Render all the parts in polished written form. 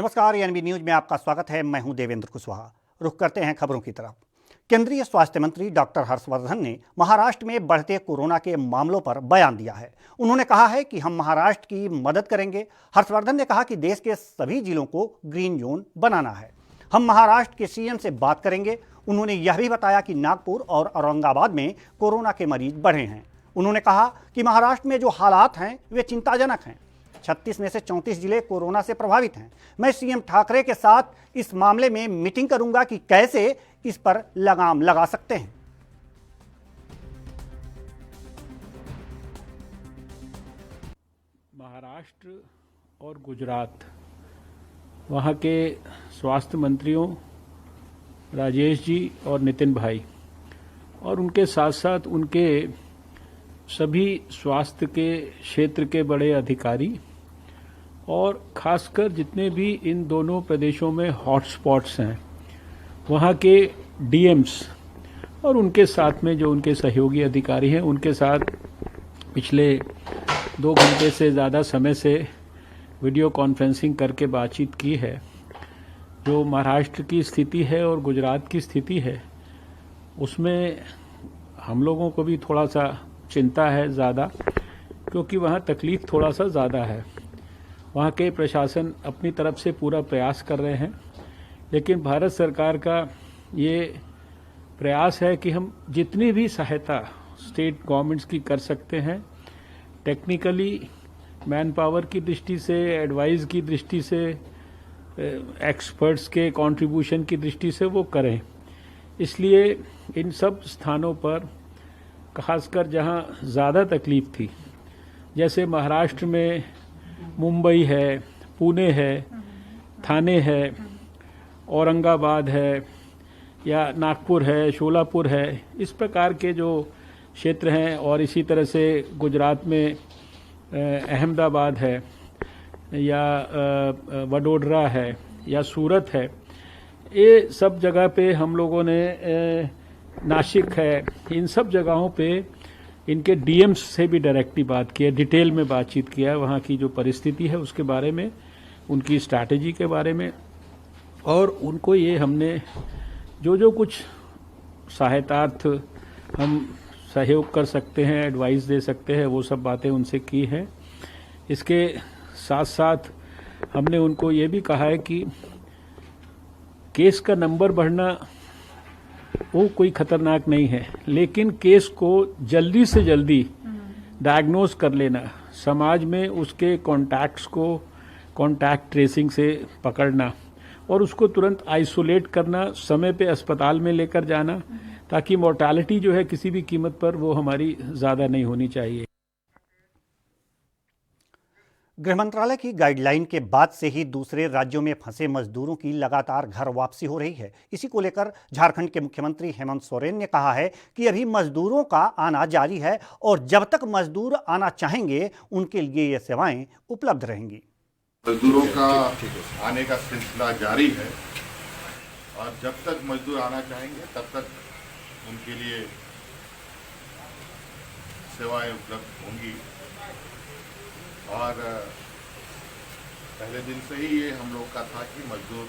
नमस्कार, ANB news में आपका स्वागत है। मैं हूं देवेंद्र कुशवाहा। रुख करते हैं खबरों की तरफ। केंद्रीय स्वास्थ्य मंत्री डॉक्टर हर्षवर्धन ने महाराष्ट्र में बढ़ते कोरोना के मामलों पर बयान दिया है। उन्होंने कहा है कि हम महाराष्ट्र की मदद करेंगे। हर्षवर्धन ने कहा कि देश के सभी जिलों को ग्रीन जोन बनाना है। हम महाराष्ट्र के सीएम से बात करेंगे। उन्होंने यह भी बताया कि नागपुर और औरंगाबाद में कोरोना के मरीज बढ़े हैं। उन्होंने कहा कि महाराष्ट्र में जो हालात हैं वे चिंताजनक हैं। 36 में से 34 जिले कोरोना से प्रभावित हैं। मैं सीएम ठाकरे के साथ इस मामले में मीटिंग करूंगा कि कैसे इस पर लगाम लगा सकते हैं। महाराष्ट्र और गुजरात, वहाँ के स्वास्थ्य मंत्रियों राजेश जी और नितिन भाई और उनके साथ साथ उनके सभी स्वास्थ्य के क्षेत्र के बड़े अधिकारी और खासकर जितने भी इन दोनों प्रदेशों में हॉटस्पॉट्स हैं वहाँ के डीएम्स और उनके साथ में जो उनके सहयोगी अधिकारी हैं उनके साथ पिछले 2 घंटे से ज़्यादा समय से वीडियो कॉन्फ्रेंसिंग करके बातचीत की है। जो महाराष्ट्र की स्थिति है और गुजरात की स्थिति है उसमें हम लोगों को भी थोड़ा सा चिंता है ज़्यादा, क्योंकि वहाँ तकलीफ़ थोड़ा सा ज़्यादा है। वहाँ के प्रशासन अपनी तरफ से पूरा प्रयास कर रहे हैं, लेकिन भारत सरकार का ये प्रयास है कि हम जितनी भी सहायता स्टेट गवर्नमेंट्स की कर सकते हैं, टेक्निकली मैन पावर की दृष्टि से, एडवाइस की दृष्टि से, एक्सपर्ट्स के कंट्रीब्यूशन की दृष्टि से वो करें। इसलिए इन सब स्थानों पर खासकर जहाँ ज़्यादा तकलीफ थी, जैसे महाराष्ट्र में मुंबई है, पुणे है, ठाणे है, औरंगाबाद है या नागपुर है, शोलापुर है, इस प्रकार के जो क्षेत्र हैं, और इसी तरह से गुजरात में अहमदाबाद है या वडोदरा है या सूरत है, ये सब जगह पे हम लोगों ने नासिक है, इन सब जगहों पे इनके डीएम्स से भी डायरेक्टली बात की है, डिटेल में बातचीत किया है वहाँ की जो परिस्थिति है उसके बारे में, उनकी स्ट्रैटेजी के बारे में, और उनको ये हमने जो कुछ सहायतार्थ हम सहयोग कर सकते हैं, एडवाइस दे सकते हैं, वो सब बातें उनसे की हैं। इसके साथ साथ हमने उनको ये भी कहा है कि केस का नंबर बढ़ना वो कोई खतरनाक नहीं है, लेकिन केस को जल्दी से जल्दी डायग्नोज कर लेना, समाज में उसके कॉन्टैक्ट्स को कॉन्टैक्ट ट्रेसिंग से पकड़ना और उसको तुरंत आइसोलेट करना, समय पे अस्पताल में लेकर जाना, ताकि मोर्टालिटी जो है किसी भी कीमत पर वो हमारी ज़्यादा नहीं होनी चाहिए। गृह मंत्रालय की गाइडलाइन के बाद से ही दूसरे राज्यों में फंसे मजदूरों की लगातार घर वापसी हो रही है। इसी को लेकर झारखंड के मुख्यमंत्री हेमंत सोरेन ने कहा है कि अभी मजदूरों का आना जारी है और जब तक मजदूर आना चाहेंगे उनके लिए ये सेवाएं उपलब्ध रहेंगी। मजदूरों का आने का सिलसिला जारी है और जब तक मजदूर आना चाहेंगे तब तक उनके लिए सेवाएं उपलब्ध होंगी। और पहले दिन से ही ये हम लोग का था कि मजदूर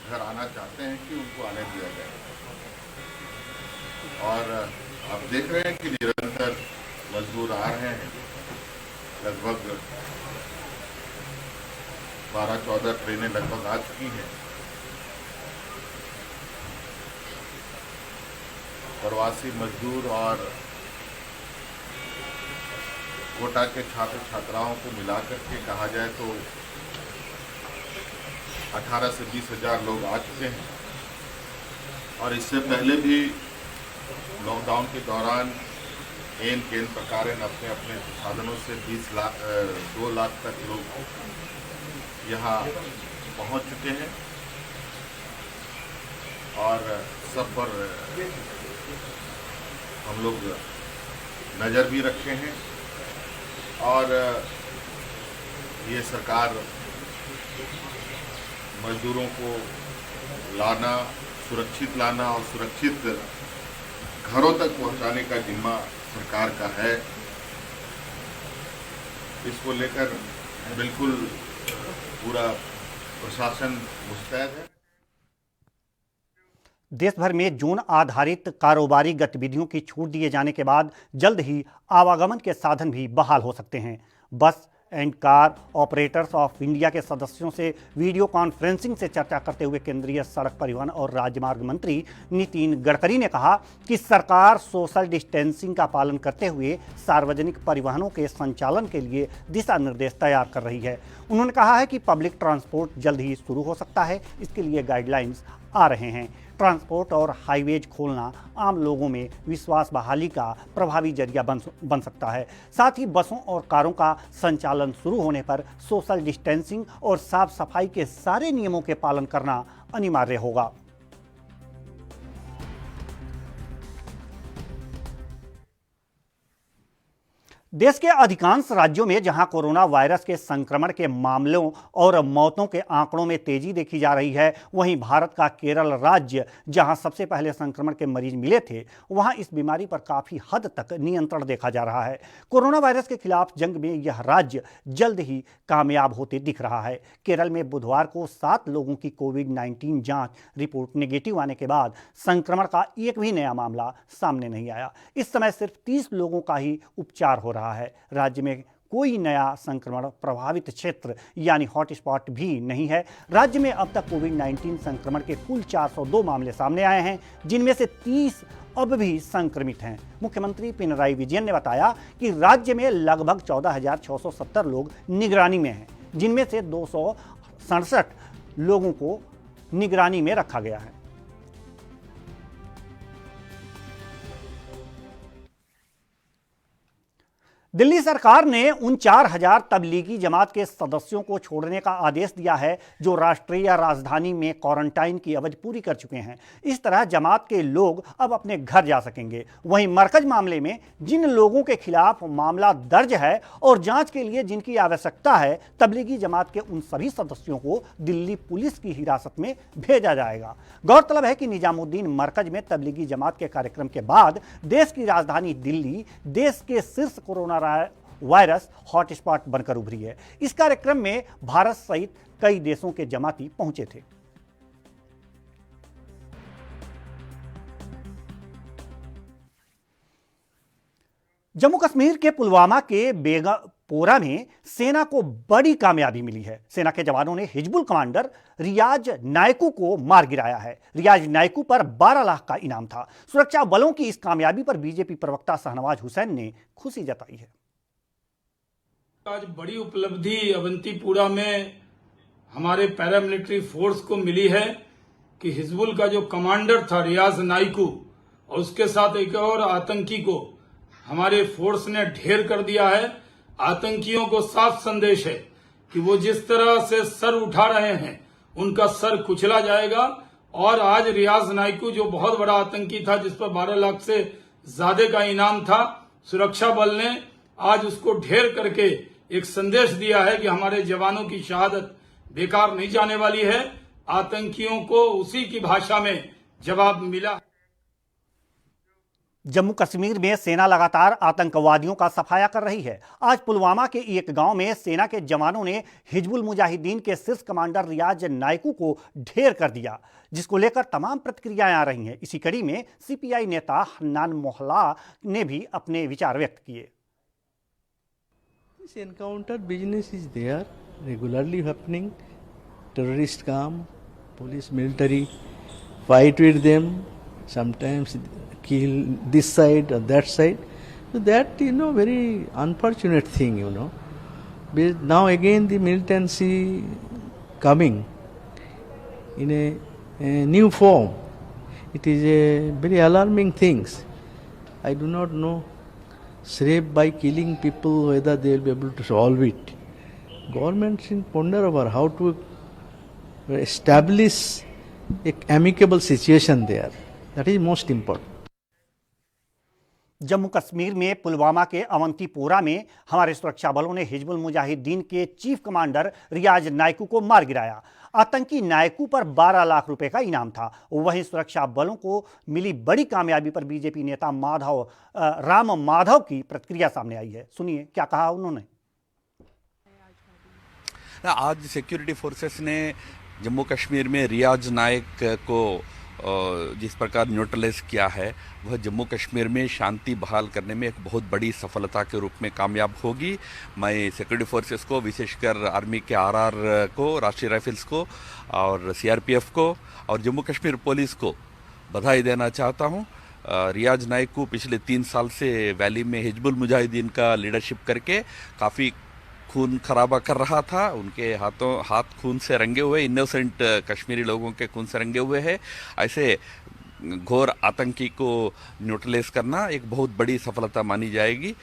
घर आना चाहते हैं कि उनको आने दिया जाए, और आप देख रहे हैं कि निरंतर मजदूर आ रहे हैं। लगभग 12-14 ट्रेनें लगभग आ चुकी हैं। प्रवासी मजदूर और कोटा के छात्र छात्राओं को मिलाकर के कहा जाए तो 18 से 20 हजार लोग आ चुके हैं। और इससे पहले भी लॉकडाउन के दौरान एन केन प्रकार अपने अपने साधनों से 2 लाख तक लोग यहाँ पहुँच चुके हैं और सब पर हम लोग नज़र भी रखे हैं। और ये सरकार मजदूरों को लाना, सुरक्षित लाना और सुरक्षित घरों तक पहुंचाने का जिम्मा सरकार का है। इसको लेकर बिल्कुल पूरा प्रशासन मुस्तैद है। देश भर में जोन आधारित कारोबारी गतिविधियों की छूट दिए जाने के बाद जल्द ही आवागमन के साधन भी बहाल हो सकते हैं। बस and car operators of India के सदस्यों से वीडियो कॉन्फ्रेंसिंग से चर्चा करते हुए केंद्रीय सड़क परिवहन और राजमार्ग मंत्री नितिन गडकरी ने कहा कि सरकार सोशल डिस्टेंसिंग का पालन करते हुए सार्वजनिक परिवहनों के संचालन के लिए दिशा निर्देश तैयार कर रही है। उन्होंने कहा है कि पब्लिक ट्रांसपोर्ट जल्द ही शुरू हो सकता है, इसके लिए गाइडलाइंस आ रहे हैं। ट्रांसपोर्ट और हाईवेज खोलना आम लोगों में विश्वास बहाली का प्रभावी जरिया बन सकता है। साथ ही बसों और कारों का संचालन शुरू होने पर सोशल डिस्टेंसिंग और साफ सफाई के सारे नियमों के पालन करना अनिवार्य होगा। देश के अधिकांश राज्यों में जहां कोरोना वायरस के संक्रमण के मामलों और मौतों के आंकड़ों में तेजी देखी जा रही है, वहीं भारत का केरल राज्य जहां सबसे पहले संक्रमण के मरीज मिले थे, वहां इस बीमारी पर काफी हद तक नियंत्रण देखा जा रहा है। कोरोना वायरस के खिलाफ जंग में यह राज्य जल्द ही कामयाब होते दिख रहा है। केरल में बुधवार को 7 लोगों की कोविड-19 जांच रिपोर्ट नेगेटिव आने के बाद संक्रमण का एक भी नया मामला सामने नहीं आया। इस समय सिर्फ 30 लोगों का ही उपचार हो रहा है। राज्य में कोई नया संक्रमण प्रभावित क्षेत्र यानी हॉटस्पॉट भी नहीं है। राज्य में अब तक कोविड-19 संक्रमण के कुल 402 मामले सामने आए हैं, जिनमें से 30 अब भी संक्रमित हैं। मुख्यमंत्री पिनराई विजयन ने बताया कि राज्य में लगभग 14,670 लोग निगरानी में हैं, जिनमें से 267 लोगों को निगरानी में रखा गया है। दिल्ली सरकार ने उन 4,000 तबलीगी जमात के सदस्यों को छोड़ने का आदेश दिया है जो राष्ट्रीय राजधानी में क्वारंटाइन की अवधि पूरी कर चुके हैं। इस तरह जमात के लोग अब अपने घर जा सकेंगे। वहीं मरकज मामले में जिन लोगों के खिलाफ मामला दर्ज है और जांच के लिए जिनकी आवश्यकता है, तबलीगी जमात के उन सभी सदस्यों को दिल्ली पुलिस की हिरासत में भेजा जाएगा। गौरतलब है कि निजामुद्दीन मरकज में तबलीगी जमात के कार्यक्रम के बाद देश की राजधानी दिल्ली देश के शीर्ष कोरोना वायरस हॉटस्पॉट बनकर उभरी है। इस कार्यक्रम में भारत सहित कई देशों के जमाती पहुंचे थे। जम्मू कश्मीर के पुलवामा के बेगमपोरा में सेना को बड़ी कामयाबी मिली है। सेना के जवानों ने हिजबुल कमांडर रियाज नायकू को मार गिराया है। रियाज नायकू पर 12 लाख का इनाम था। सुरक्षा बलों की इस कामयाबी पर बीजेपी प्रवक्ता शाहनवाज हुसैन ने खुशी जताई है। आज बड़ी उपलब्धि अवंतीपुरा में हमारे पैरामिलिट्री फोर्स को मिली है कि हिजबुल का जो कमांडर था रियाज नायकू और उसके साथ एक और आतंकी को हमारे फोर्स ने ढेर कर दिया है। आतंकियों को साफ संदेश है कि वो जिस तरह से सर उठा रहे हैं उनका सर कुचला जाएगा। और आज रियाज नायकू जो बहुत बड़ा आतंकी था, जिस पर 12 लाख से ज्यादा का इनाम था, सुरक्षा बल ने आज उसको ढेर करके एक संदेश दिया है कि हमारे जवानों की शहादत बेकार नहीं जाने वाली है। आतंकियों को उसी की भाषा में जवाब मिला। जम्मू कश्मीर में सेना लगातार आतंकवादियों का सफाया कर रही है। आज पुलवामा के एक गांव में सेना के जवानों ने हिजबुल मुजाहिदीन के शीर्ष कमांडर रियाज नायकू को ढेर कर दिया, जिसको लेकर तमाम प्रतिक्रियाएं आ रही हैं। इसी कड़ी में सीपीआई नेता हन्नान मोहल्ला ने भी अपने विचार व्यक्त किए। This encounter business is there, regularly happening. Terrorists come, police, military fight with them. Sometimes kill this side or that side. So that, very unfortunate thing, But now again the militancy coming in a new form. It is a very alarming thing. I do not know. Save by killing people, whether they will be able to solve it. Government should ponder over how to establish an amicable situation there. That is most important. Jammu Kashmir में पुलवामा के अवंतीपोरा में हमारे सुरक्षा बलों ने हिजबुल मुजाहिदीन के chief commander रियाज नायकू को मार गिराया। आतंकी नायकू पर 12 लाख रुपए का इनाम था। वहीं सुरक्षा बलों को मिली बड़ी कामयाबी पर बीजेपी नेता राम माधव की प्रतिक्रिया सामने आई है। सुनिए क्या कहा उन्होंने। आज सिक्योरिटी फोर्सेस ने जम्मू कश्मीर में रियाज नायक को जिस प्रकार न्यूट्रलाइज किया है, वह जम्मू कश्मीर में शांति बहाल करने में एक बहुत बड़ी सफलता के रूप में कामयाब होगी। मैं सिक्योरिटी फोर्सेस को, विशेषकर आर्मी के आरआर को, राष्ट्रीय राइफल्स को और सीआरपीएफ को और जम्मू कश्मीर पुलिस को बधाई देना चाहता हूं। रियाज नायक को पिछले 3 साल से वैली में हिजबुल मुजाहिदीन का लीडरशिप करके काफ़ी खून खराबा कर रहा था। उनके हाथ खून से रंगे हुए, इनोसेंट कश्मीरी लोगों के खून से रंगे हुए हैं। ऐसे घोर आतंकी को न्यूट्रलाइज करना एक बहुत बड़ी सफलता मानी जाएगी।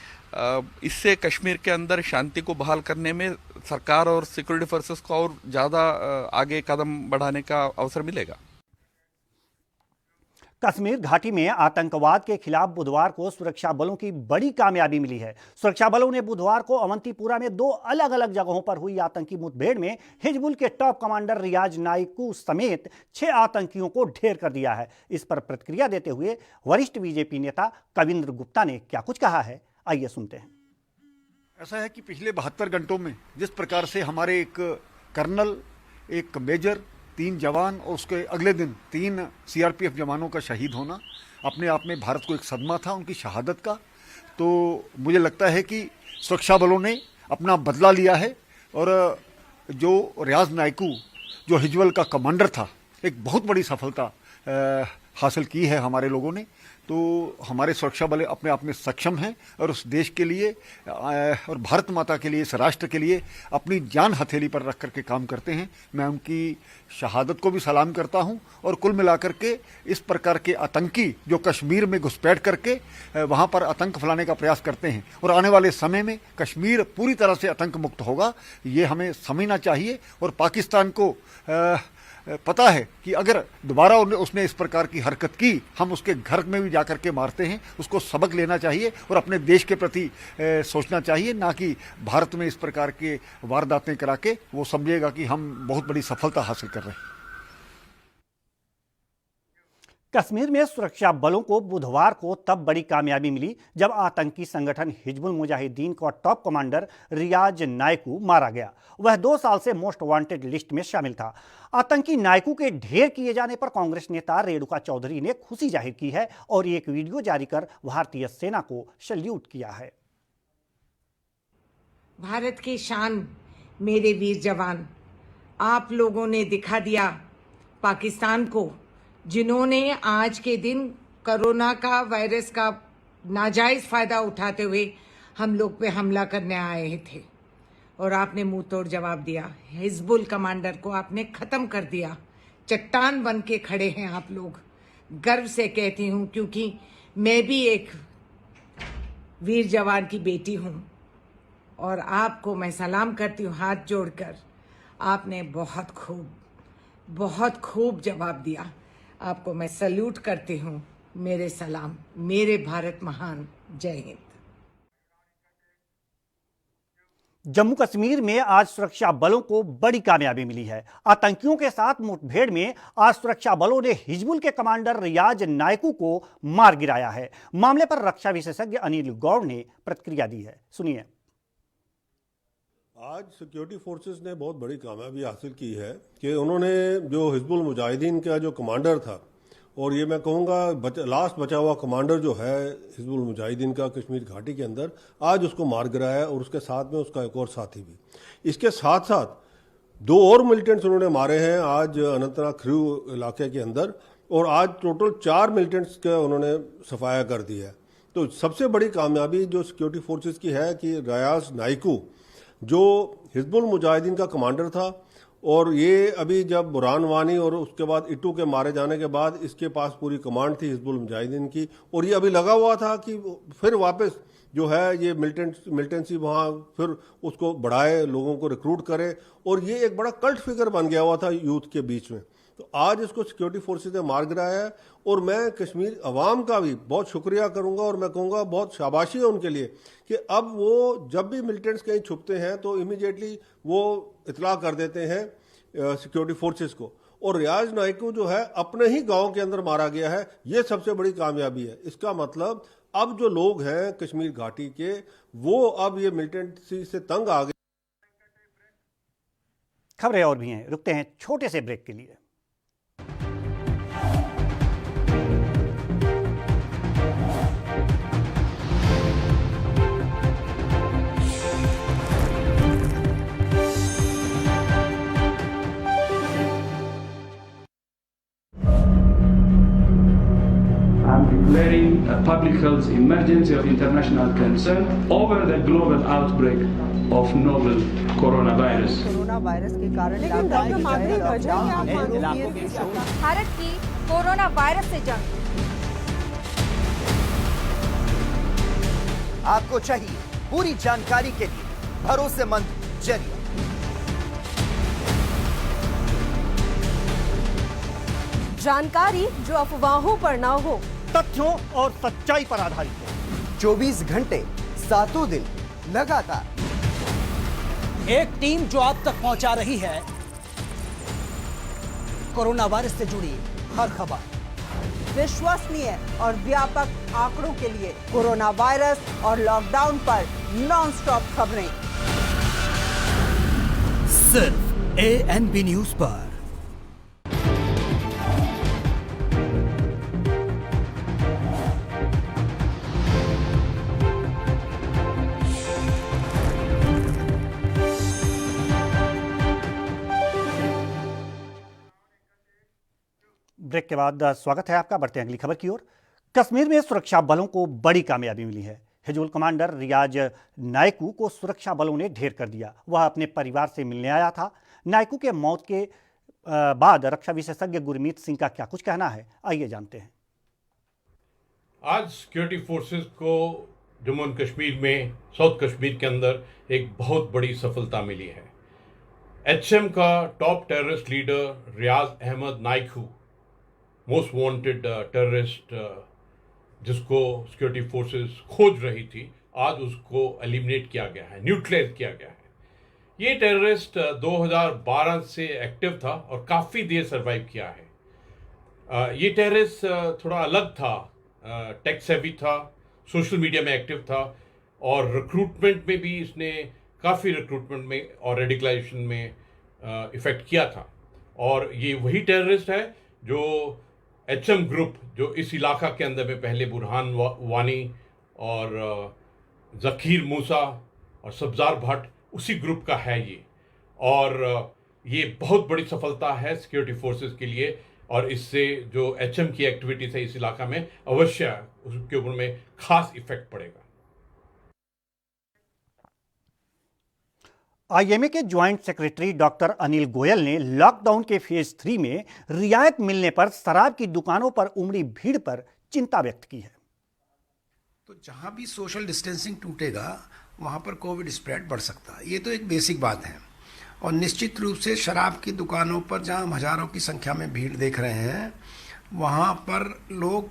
इससे कश्मीर के अंदर शांति को बहाल करने में सरकार और सिक्योरिटी फोर्सेस को और ज़्यादा आगे कदम बढ़ाने का अवसर मिलेगा। कश्मीर घाटी में आतंकवाद के खिलाफ बुधवार को सुरक्षा बलों की बड़ी कामयाबी मिली है। सुरक्षा बलों ने बुधवार को अवंतीपुरा में 2 अलग अलग जगहों पर हुई आतंकी मुठभेड़ में हिजबुल के टॉप कमांडर रियाज नाइकू समेत 6 आतंकियों को ढेर कर दिया है। इस पर प्रतिक्रिया देते हुए वरिष्ठ बीजेपी नेता कविंद्र गुप्ता ने क्या कुछ कहा है, आइए सुनते हैं। ऐसा है कि पिछले 72 घंटों में जिस प्रकार से हमारे एक कर्नल, एक मेजर, 3 जवान और उसके अगले दिन 3 सीआरपीएफ जवानों का शहीद होना अपने आप में भारत को एक सदमा था उनकी शहादत का। तो मुझे लगता है कि सुरक्षा बलों ने अपना बदला लिया है और जो रियाज नाइकू जो हिजबुल का कमांडर था, एक बहुत बड़ी सफलता हासिल की है हमारे लोगों ने। तो हमारे सुरक्षा बल अपने आप में सक्षम हैं और उस देश के लिए और भारत माता के लिए, इस राष्ट्र के लिए अपनी जान हथेली पर रख करके काम करते हैं। मैं उनकी शहादत को भी सलाम करता हूं और कुल मिलाकर के इस प्रकार के आतंकी जो कश्मीर में घुसपैठ करके वहां पर आतंक फैलाने का प्रयास करते हैं और आने वाले समय में कश्मीर पूरी तरह से आतंक मुक्त होगा, ये हमें समझना चाहिए। और पाकिस्तान को पता है कि अगर दोबारा उसने इस प्रकार की हरकत की, हम उसके घर में भी जाकर के मारते हैं। उसको सबक लेना चाहिए और अपने देश के प्रति सोचना चाहिए, ना कि भारत में इस प्रकार के वारदातें करा के वो समझेगा कि हम बहुत बड़ी सफलता हासिल कर रहे हैं। कश्मीर में सुरक्षा बलों को बुधवार को तब बड़ी कामयाबी मिली जब आतंकी संगठन हिजबुल मुजाहिदीन का टॉप कमांडर रियाज नाइकू मारा गया। वह 2 साल से मोस्ट वांटेड लिस्ट में शामिल था। आतंकी नाइकू के ढेर किए जाने पर कांग्रेस नेता रेणुका चौधरी ने खुशी जाहिर की है और एक वीडियो जारी कर भारतीय सेना को सैल्यूट किया है। भारत की शान, मेरे वीर जवान, आप लोगों ने दिखा दिया पाकिस्तान को, जिन्होंने आज के दिन कोरोना का वायरस का नाजायज फायदा उठाते हुए हम लोग पे हमला करने आए थे और आपने मुंह तोड़ जवाब दिया। हिजबुल कमांडर को आपने खत्म कर दिया। चट्टान बन के खड़े हैं आप लोग। गर्व से कहती हूं क्योंकि मैं भी एक वीर जवान की बेटी हूं और आपको मैं सलाम करती हूं हाथ जोड़कर। आपने बहुत खूब जवाब दिया। आपको मैं सल्यूट करती हूँ। मेरे सलाम, मेरे भारत महान, जय हिंद। जम्मू कश्मीर में आज सुरक्षा बलों को बड़ी कामयाबी मिली है। आतंकियों के साथ मुठभेड़ में आज सुरक्षा बलों ने हिजबुल के कमांडर रियाज नाइकू को मार गिराया है। मामले पर रक्षा विशेषज्ञ अनिल गौड़ ने प्रतिक्रिया दी है, सुनिए। आज सिक्योरिटी फोर्सेस ने बहुत बड़ी कामयाबी हासिल की है कि उन्होंने जो हिजबुल मुजाहिदीन का जो कमांडर था, और ये मैं कहूँगा लास्ट बचा हुआ कमांडर जो है हिजबुल मुजाहिदीन का कश्मीर घाटी के अंदर, आज उसको मार गिराया और उसके साथ में उसका एक और साथी भी। इसके साथ साथ 2 और मिलिटेंट्स उन्होंने मारे हैं आज अनंतनाग खरू इलाके के अंदर, और आज टोटल 4 मिलिटेंट्स का उन्होंने सफाया कर दिया है। तो सबसे बड़ी कामयाबी जो सिक्योरिटी फोर्सेस की है कि रियाज नाइकू जो हिजबुल मुजाहिदीन का कमांडर था, और ये अभी जब बुरहान वानी और उसके बाद इट्टू के मारे जाने के बाद इसके पास पूरी कमांड थी हिजबुल मुजाहिदीन की, और ये अभी लगा हुआ था कि फिर वापस जो है ये मिलिटेंसी वहाँ फिर उसको बढ़ाए, लोगों को रिक्रूट करे, और ये एक बड़ा कल्ट फिगर बन गया हुआ था यूथ के बीच में। तो आज इसको सिक्योरिटी फोर्सेस ने मार गिराया है, और मैं कश्मीर अवाम का भी बहुत शुक्रिया करूंगा और मैं कहूँगा बहुत शाबाशी है उनके लिए कि अब वो जब भी मिलिटेंट्स कहीं छुपते हैं तो इमीडिएटली वो इतला कर देते हैं सिक्योरिटी फोर्सेस को। और रियाज नाइकू जो है अपने ही गांव के अंदर मारा गया है, ये सबसे बड़ी कामयाबी है। इसका मतलब अब जो लोग हैं कश्मीर घाटी के, वो अब ये मिलिटेंसी से तंग आ गए। खबरें और भी हैं, रुकते हैं छोटे से ब्रेक के लिए। Declaring a public health emergency of international concern over the global outbreak of novel coronavirus. Corona virus के कारण भारत की कोरोना वायरस से जंग। आपको चाहिए पूरी जानकारी के लिए भरोसेमंद जरिया। जानकारी जो अफवाहों पर ना हो, तथ्यों और सच्चाई पर आधारित हो। 24 घंटे 7 दिन लगातार एक टीम जो आप तक पहुंचा रही है कोरोना वायरस से जुड़ी हर खबर। विश्वसनीय और व्यापक आंकड़ों के लिए कोरोना वायरस और लॉकडाउन पर नॉन-स्टॉप खबरें सिर्फ ANB न्यूज पर। ब्रेक के बाद स्वागत है आपका। बढ़ते हैं अगली खबर की ओर। कश्मीर में सुरक्षा बलों को बड़ी कामयाबी मिली है। हिजबुल कमांडर रियाज नायकू को सुरक्षा बलों ने ढेर कर दिया। वह अपने परिवार से मिलने आया था। नायकू के मौत के बाद रक्षा विशेषज्ञ गुरमीत सिंह का क्या कुछ कहना है, आइए जानते हैं। आज सिक्योरिटी फोर्सेस को जम्मू एंड कश्मीर में, साउथ कश्मीर के अंदर एक बहुत बड़ी सफलता मिली है। HM का top terrorist leader Riyaz Ahmad Naikoo, most wanted terrorist, जिसको सिक्योरिटी फोर्सेस खोज रही थी, आज उसको एलिमिनेट किया गया है, न्यूट्रलाइज किया गया है। ये टेररिस्ट 2012 से एक्टिव था और काफ़ी देर सर्वाइव किया है। ये टेररिस्ट थोड़ा अलग था, टेक सेवी था, सोशल मीडिया में एक्टिव था और रिक्रूटमेंट में भी इसने काफ़ी रिक्रूटमेंट में और रेडिकलाइजेशन में इफ़ेक्ट किया था। और ये वही टेररिस्ट है जो HM ग्रुप, जो इस इलाका के अंदर में पहले बुरहान वानी और ज़कीर मूसा और सब्ज़ार भट्ट, उसी ग्रुप का है ये। और ये बहुत बड़ी सफलता है सिक्योरिटी फोर्सेस के लिए और इससे जो HM की एक्टिविटीज़ है इस इलाका में अवश्य उसके ऊपर में खास इफेक्ट पड़ेगा। IMA के joint secretary doctor Anil Goyal ने लॉकडाउन के फेज 3 में रियायत मिलने पर शराब की दुकानों पर उमड़ी भीड़ पर चिंता व्यक्त की है। तो जहां भी सोशल डिस्टेंसिंग टूटेगा वहां पर कोविड स्प्रेड बढ़ सकता है, ये तो एक बेसिक बात है। और निश्चित रूप से शराब की दुकानों पर जहां हम हजारों की संख्या में भीड़ देख रहे हैं, वहां पर लोग,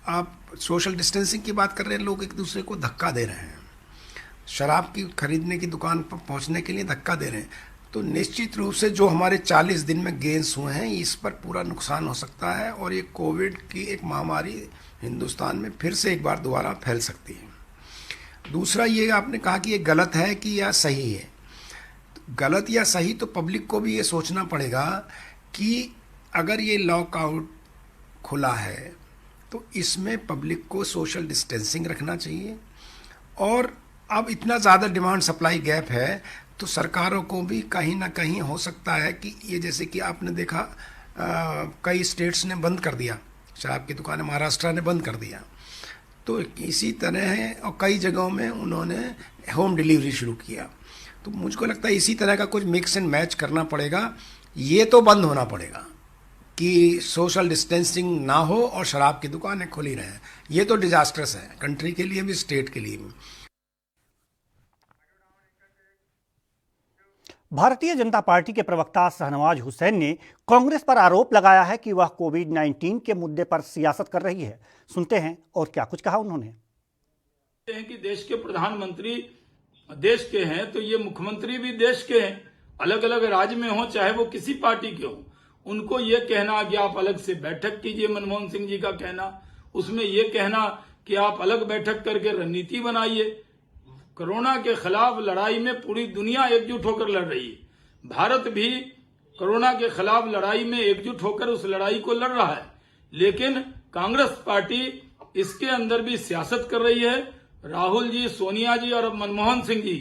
आप सोशल डिस्टेंसिंग की बात कर रहे हैं, लोग एक दूसरे को धक्का दे रहे हैं, शराब की खरीदने की दुकान पर पहुंचने के लिए धक्का दे रहे हैं। तो निश्चित रूप से जो हमारे 40 दिन में गेंस हुए हैं, इस पर पूरा नुकसान हो सकता है और ये कोविड की एक महामारी हिंदुस्तान में फिर से एक बार दोबारा फैल सकती है। दूसरा, ये आपने कहा कि ये गलत है कि या सही है। गलत या सही तो पब्लिक को भी ये सोचना पड़ेगा कि अगर ये लॉकआउट खुला है तो इसमें पब्लिक को सोशल डिस्टेंसिंग रखना चाहिए। और अब इतना ज़्यादा डिमांड सप्लाई गैप है तो सरकारों को भी कहीं ना कहीं हो सकता है कि ये, जैसे कि आपने देखा कई स्टेट्स ने बंद कर दिया शराब की दुकानें, महाराष्ट्र ने बंद कर दिया, तो इसी तरह है और कई जगहों में उन्होंने होम डिलीवरी शुरू किया। तो मुझको लगता है इसी तरह का कुछ मिक्स एंड मैच करना पड़ेगा। ये तो बंद होना पड़ेगा कि सोशल डिस्टेंसिंग ना हो और शराब की दुकानें खुली रहें। ये तो डिजास्टर्स है कंट्री के लिए भी, स्टेट के लिए भी। भारतीय जनता पार्टी के प्रवक्ता शाहनवाज हुसैन ने कांग्रेस पर आरोप लगाया है कि वह कोविड-19 के मुद्दे पर सियासत कर रही है। सुनते हैं और क्या कुछ कहा उन्होंने। कि देश के प्रधानमंत्री देश के हैं तो ये मुख्यमंत्री भी देश के हैं, अलग अलग राज्य में हो चाहे वो किसी पार्टी के हो। उनको ये कहना कि आप अलग से बैठक कीजिए, मनमोहन सिंह जी का कहना, उसमें ये कहना कि आप अलग बैठक करके रणनीति बनाइए। कोरोना के खिलाफ लड़ाई में पूरी दुनिया एकजुट होकर लड़ रही है। भारत भी कोरोना के खिलाफ लड़ाई में एकजुट होकर उस लड़ाई को लड़ रहा है, लेकिन कांग्रेस पार्टी इसके अंदर भी सियासत कर रही है। राहुल जी, सोनिया जी और अब मनमोहन सिंह जी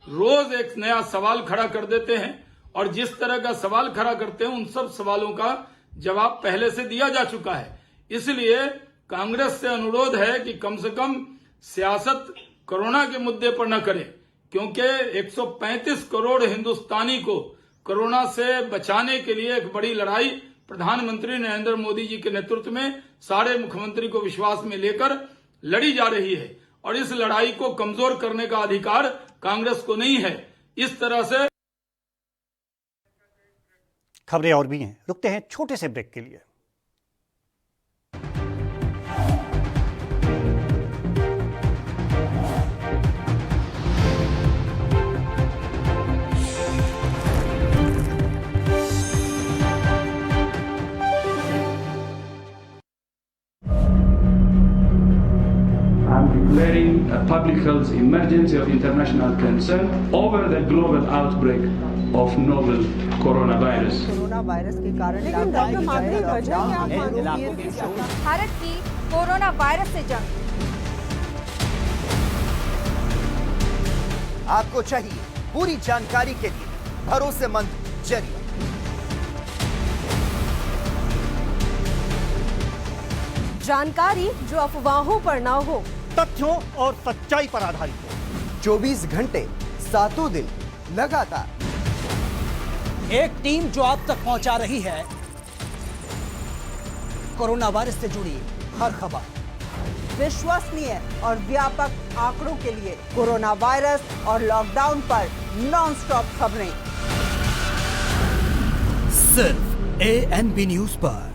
रोज एक नया सवाल खड़ा कर देते हैं और जिस तरह का सवाल खड़ा करते हैं उन सब सवालों का जवाब पहले से दिया जा चुका है। इसलिए कांग्रेस से अनुरोध है कि कम से कम सियासत कोरोना के मुद्दे पर न करे, क्योंकि 135 करोड़ हिंदुस्तानी को कोरोना से बचाने के लिए एक बड़ी लड़ाई प्रधानमंत्री नरेंद्र मोदी जी के नेतृत्व में सारे मुख्यमंत्री को विश्वास में लेकर लड़ी जा रही है और इस लड़ाई को कमजोर करने का अधिकार कांग्रेस को नहीं है। इस तरह से खबरें और भी हैं, रुकते हैं छोटे से ब्रेक के लिए। Declaring a public health emergency of international concern over the global outbreak of novel coronavirus. Corona virus के कारण भारत की कोरोना वायरस से जंग। आपको चाहिए पूरी जानकारी के लिए भरोसेमंद जरिया। जानकारी जो अफवाहों पर ना हो, तथ्यों और सच्चाई पर आधारित हो। 24 घंटे 7 दिन लगातार एक टीम जो आप तक पहुंचा रही है कोरोना वायरस से जुड़ी हर खबर। विश्वसनीय और व्यापक आंकड़ों के लिए कोरोना वायरस और लॉकडाउन पर नॉनस्टॉप खबरें सिर्फ ANB न्यूज पर।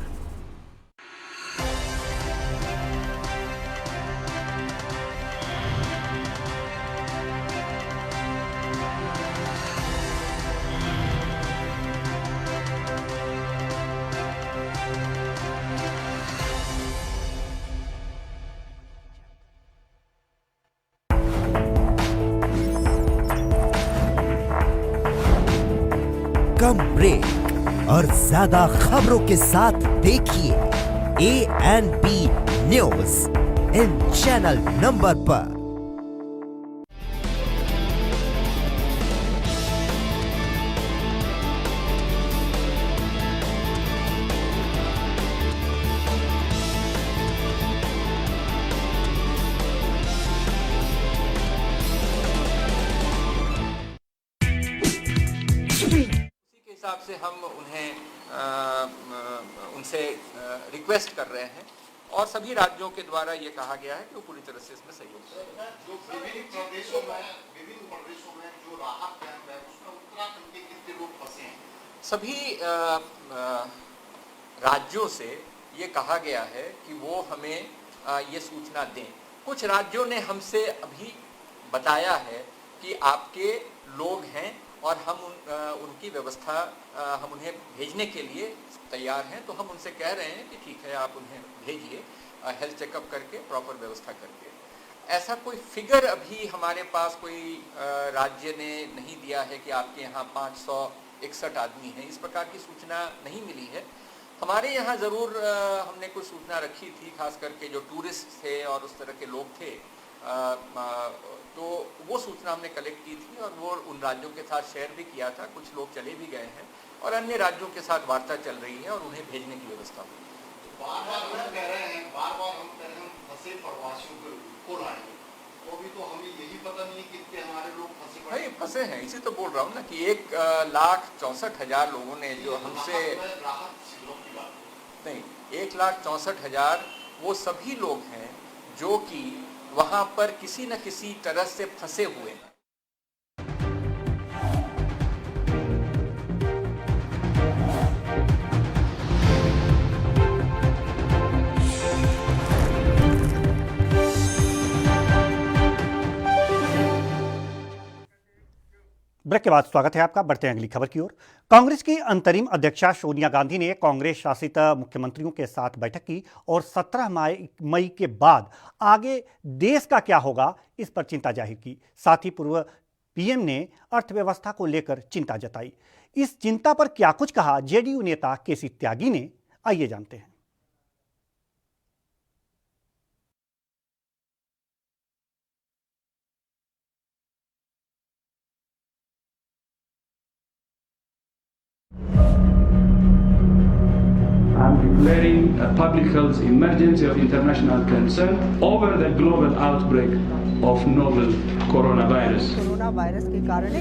कम ब्रेक और ज्यादा खबरों के साथ देखिए ANB news in channel number पर। हिसाब से हम उनसे रिक्वेस्ट कर रहे हैं और सभी राज्यों के द्वारा ये कहा गया है कि वो पूरी तरह से इसमें सहयोग करें। जो विभिन्न प्रदेशों में जो राहत कैंप है उसमें उत्तराखंड के कितने लोग फंसे हैं? सभी राज्यों से ये कहा गया है कि वो हमें ये सूचना दें। कुछ राज्यों ने हमसे अभी बताया है कि आपके लोग हैं और हम उनकी व्यवस्था हम उन्हें भेजने के लिए तैयार हैं, तो हम उनसे कह रहे हैं कि ठीक है आप उन्हें भेजिए हेल्थ चेकअप करके प्रॉपर व्यवस्था करके। ऐसा कोई फिगर अभी हमारे पास कोई राज्य ने नहीं दिया है कि आपके यहाँ 561 आदमी हैं, इस प्रकार की सूचना नहीं मिली है। हमारे यहाँ ज़रूर हमने कुछ सूचना रखी थी, खास करके जो टूरिस्ट थे और उस तरह के लोग थे, तो वो सूचना हमने कलेक्ट की थी और वो उन राज्यों के साथ शेयर भी किया था। कुछ लोग चले भी गए हैं और अन्य राज्यों के साथ वार्ता चल रही है और उन्हें भेजने की व्यवस्था हुई। बार-बार हम कह रहे हैं फंसे प्रवासियों को लाएंगे, तो अभी तो हमें यही पता नहीं कितने हमारे लोग भाई फंसे हैं। इसी तो बोल रहा हूँ ना कि 1,64,000 लोगों ने जो हमसे नहीं 1,64,000 वो सभी लोग हैं जो कि वहां पर किसी न किसी तरह से फंसे हुए हैं। ब्रेक के बाद स्वागत है आपका। बढ़ते हैं अगली खबर की ओर। कांग्रेस की अंतरिम अध्यक्षा सोनिया गांधी ने कांग्रेस शासित मुख्यमंत्रियों के साथ बैठक की और 17 मई के बाद आगे देश का क्या होगा इस पर चिंता जाहिर की। साथ ही पूर्व पीएम ने अर्थव्यवस्था को लेकर चिंता जताई। इस चिंता पर क्या कुछ कहा जेडीयू नेता केसी त्यागी ने, आइए जानते हैं। I'm declaring a public health emergency of international concern over the global outbreak of novel coronavirus. Corona virus के कारण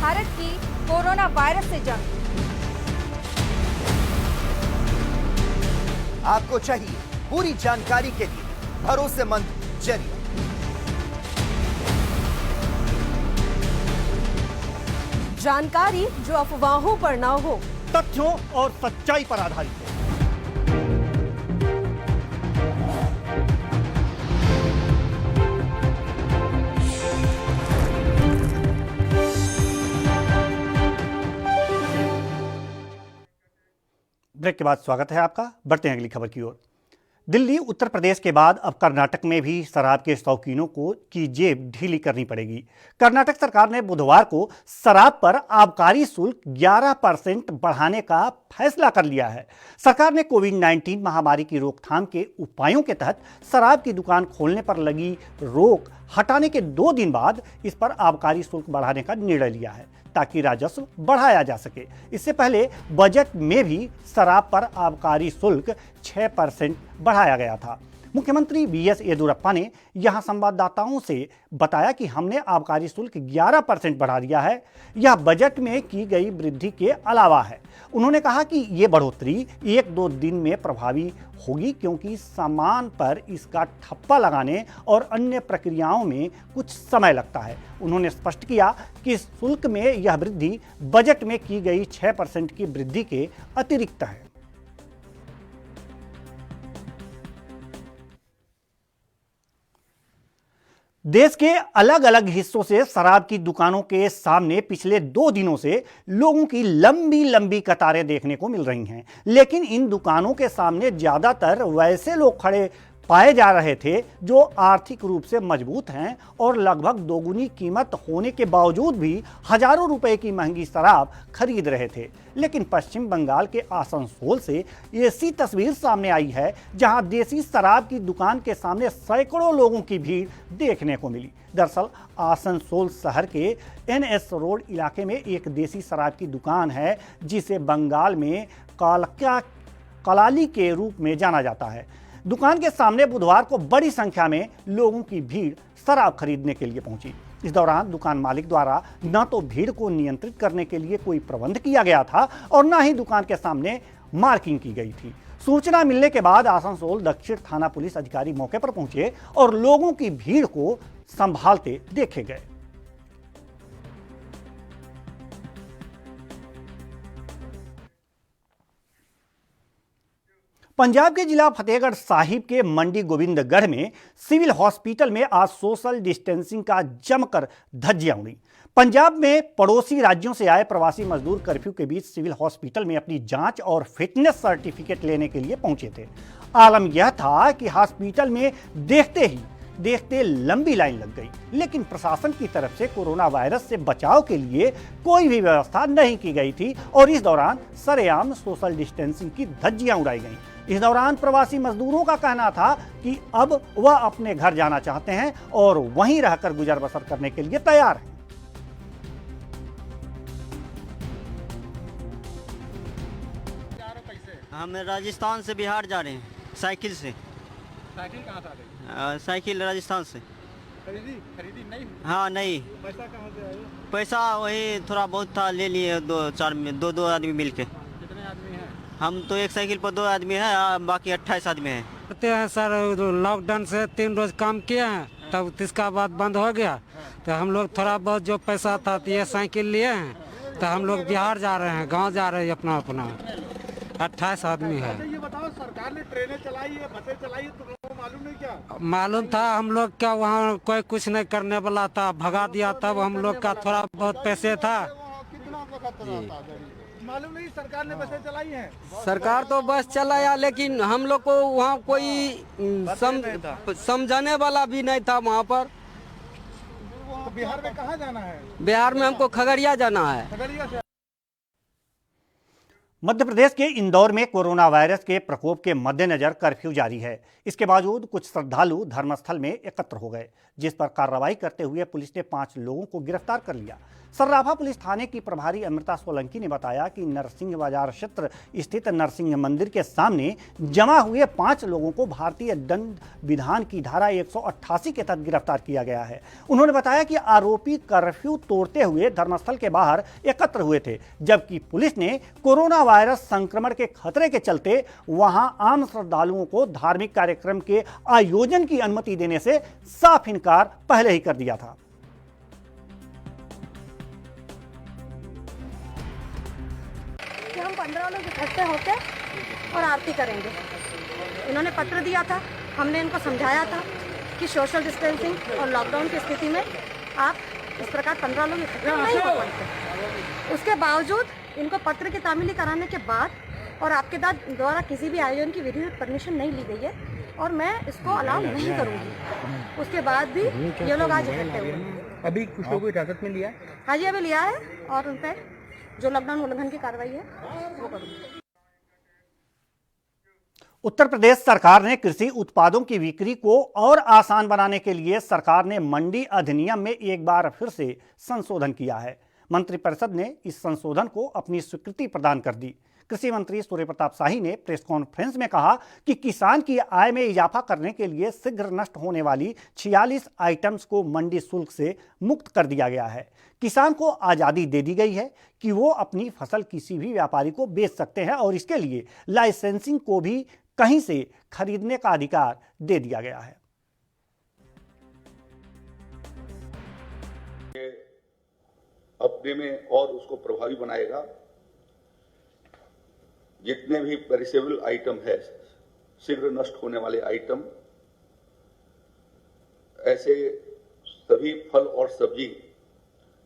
भारत की कोरोना वायरस से जंग। आपको चाहिए पूरी जानकारी के लिए भरोसेमंद जरिया। जानकारी जो अफवाहों पर ना हो, तथ्यों और सच्चाई पर आधारित हो। ब्रेक के बाद स्वागत है आपका। बढ़ते हैं अगली खबर की ओर। दिल्ली, उत्तर प्रदेश के बाद अब कर्नाटक में भी शराब के शौकीनों की जेब ढीली करनी पड़ेगी। कर्नाटक सरकार ने बुधवार को शराब पर आबकारी शुल्क 11% बढ़ाने का फैसला कर लिया है। सरकार ने कोविड-19 महामारी की रोकथाम के उपायों के तहत शराब की दुकान खोलने पर लगी रोक हटाने के 2 दिन बाद इस पर आबकारी शुल्क बढ़ाने का निर्णय लिया है ताकि राजस्व बढ़ाया जा सके। इससे पहले बजट में भी शराब पर आबकारी शुल्क 6% बढ़ाया गया था। मुख्यमंत्री बीएस येदियुरप्पा ने यहां संवाददाताओं से बताया कि हमने आबकारी शुल्क 11% बढ़ा दिया है। यह बजट में की गई वृद्धि के अलावा है। उन्होंने कहा कि ये बढ़ोतरी 1-2 दिन में प्रभावी होगी क्योंकि सामान पर इसका ठप्पा लगाने और अन्य प्रक्रियाओं में कुछ समय लगता है। उन्होंने स्पष्ट किया कि शुल्क में यह वृद्धि बजट में की गई 6% की वृद्धि के अतिरिक्त है। देश के अलग अलग हिस्सों से शराब की दुकानों के सामने पिछले 2 दिनों से लोगों की लंबी लंबी कतारें देखने को मिल रही हैं। लेकिन इन दुकानों के सामने ज्यादातर वैसे लोग खड़े पाए जा रहे थे जो आर्थिक रूप से मजबूत हैं और लगभग दोगुनी कीमत होने के बावजूद भी हजारों रुपए की महंगी शराब खरीद रहे थे। लेकिन पश्चिम बंगाल के आसनसोल से ऐसी तस्वीर सामने आई है जहां देसी शराब की दुकान के सामने सैकड़ों लोगों की भीड़ देखने को मिली। दरअसल आसनसोल शहर के NS रोड इलाके में एक देसी शराब की दुकान है जिसे बंगाल में कलाली के रूप में जाना जाता है। दुकान के सामने बुधवार को बड़ी संख्या में लोगों की भीड़ शराब खरीदने के लिए पहुंची। इस दौरान दुकान मालिक द्वारा न तो भीड़ को नियंत्रित करने के लिए कोई प्रबंध किया गया था और न ही दुकान के सामने मार्किंग की गई थी। सूचना मिलने के बाद आसनसोल दक्षिण थाना पुलिस अधिकारी मौके पर पहुंचे और लोगों की भीड़ को संभालते देखे गए। पंजाब के जिला फतेहगढ़ साहिब के मंडी गोविंदगढ़ में सिविल हॉस्पिटल में आज सोशल डिस्टेंसिंग का जमकर धज्जियां उड़ी। पंजाब में पड़ोसी राज्यों से आए प्रवासी मजदूर कर्फ्यू के बीच सिविल हॉस्पिटल में अपनी जांच और फिटनेस सर्टिफिकेट लेने के लिए पहुंचे थे। आलम यह था कि हॉस्पिटल में देखते लंबी लाइन लग गई, लेकिन प्रशासन की तरफ से कोरोना वायरस से बचाव के लिए कोई भी व्यवस्था नहीं की गई थी और इस दौरान सरेआम सोशल डिस्टेंसिंग की धज्जियां उड़ाई गईं। इस दौरान प्रवासी मजदूरों का कहना था कि अब वह अपने घर जाना चाहते हैं और वहीं रहकर गुजर बसर करने के लिए तैयार हैं। हम राजस्थान से बिहार जा रहे हैं साइकिल से। साइकिल कहाँ से आ गई? साइकिल राजस्थान से। खरीदी नहीं? हाँ नहीं। पैसा कहाँ से आया? पैसा वही थोड़ा बहुत था, ले लिए 2 आदमी मिलके। कितने आदमी हैं? हम तो एक साइकिल पर 2 आदमी हैं, बाकी 28 आदमी हैं। कहते हैं सर लॉकडाउन से 3 रोज काम किए हैं, तब इसका बाद बंद हो गया तो हम लोग थोड़ा बहुत जो पैसा था तो ये साइकिल लिए हैं, तो हम लोग बिहार जा रहे हैं, गांव जा रहे हैं अपना 28 आदमी है। ये बताओ, सरकार ने ट्रेनें चलाई है, बसें चलाई है, तुम लोगों को मालूम नहीं क्या? मालूम था, हम लोग क्या वहाँ कोई कुछ नहीं करने वाला था, भगा दिया। तब हम लोग का थोड़ा बहुत पैसे था। मालूम नहीं सरकार ने बसें चलाई हैं? सरकार तो बस चलाया, लेकिन हम लोग को वहाँ कोई समझाने वाला भी नहीं था वहाँ पर। बिहार में कहाँ जाना है? बिहार में हमको खगड़िया जाना है। खगड़िया से मध्य प्रदेश के इंदौर में कोरोना वायरस के प्रकोप के मद्देनजर कर्फ्यू जारी है। इसके बावजूद कुछ श्रद्धालु धर्मस्थल में एकत्र हो गए, जिस पर कार्रवाई करते हुए पुलिस ने 5 लोगों को गिरफ्तार कर लिया। सर्राफा पुलिस थाने की प्रभारी अमृता सोलंकी ने बताया कि नरसिंह बाजार क्षेत्र स्थित नरसिंह मंदिर के सामने जमा हुए 5 लोगों को भारतीय दंड विधान की धारा 188 के तहत गिरफ्तार किया गया है। उन्होंने बताया कि आरोपी कर्फ्यू तोड़ते हुए धर्मस्थल के बाहर एकत्र हुए थे, जबकि पुलिस ने कोरोना वायरस संक्रमण के खतरे के चलते वहां आम श्रद्धालुओं को धार्मिक कार्यक्रम के आयोजन की अनुमति देने से साफ इनकार पहले ही कर दिया था। कि हम 15 लोग इकट्ठे होकर और आरती करेंगे। इन्होंने पत्र दिया था, हमने इनको समझाया था कि सोशल डिस्टेंसिंग और लॉकडाउन की स्थिति में आप इस प्रकार 15 लोग इकट्ठे नहीं हो सकते। उसके बावजूद इनको पत्र की तामीली कराने के बाद और आपके द्वारा किसी भी आयोजन की विधिवत परमिशन नहीं ली गई है और मैं इसको अलाउ नहीं करूँगी। उसके बाद भी ये लोग आज इकट्ठे हुए। अभी कुछ लोगों को इजाजत में लिया है? हाँ जी, अभी लिया है और उन पर जो लॉकडाउन उल्लंघन की कार्रवाई है वो करूँगी। उत्तर प्रदेश सरकार ने कृषि उत्पादों की बिक्री को और आसान बनाने के लिए सरकार ने मंडी अधिनियम में एक बार फिर से संशोधन किया है। मंत्रिपरिषद ने इस संशोधन को अपनी स्वीकृति प्रदान कर दी। कृषि मंत्री सूर्य प्रताप शाही ने प्रेस कॉन्फ्रेंस में कहा कि किसान की आय में इजाफा करने के लिए शीघ्र नष्ट होने वाली 46 आइटम्स को मंडी शुल्क से मुक्त कर दिया गया है। किसान को आज़ादी दे दी गई है कि वो अपनी फसल किसी भी व्यापारी को बेच सकते हैं और इसके लिए लाइसेंसिंग को भी कहीं से खरीदने का अधिकार दे दिया गया है। अपने में और उसको प्रभावी बनाएगा। जितने भी पेरिसेबल आइटम है, शीघ्र नष्ट होने वाले आइटम, ऐसे सभी फल और सब्जी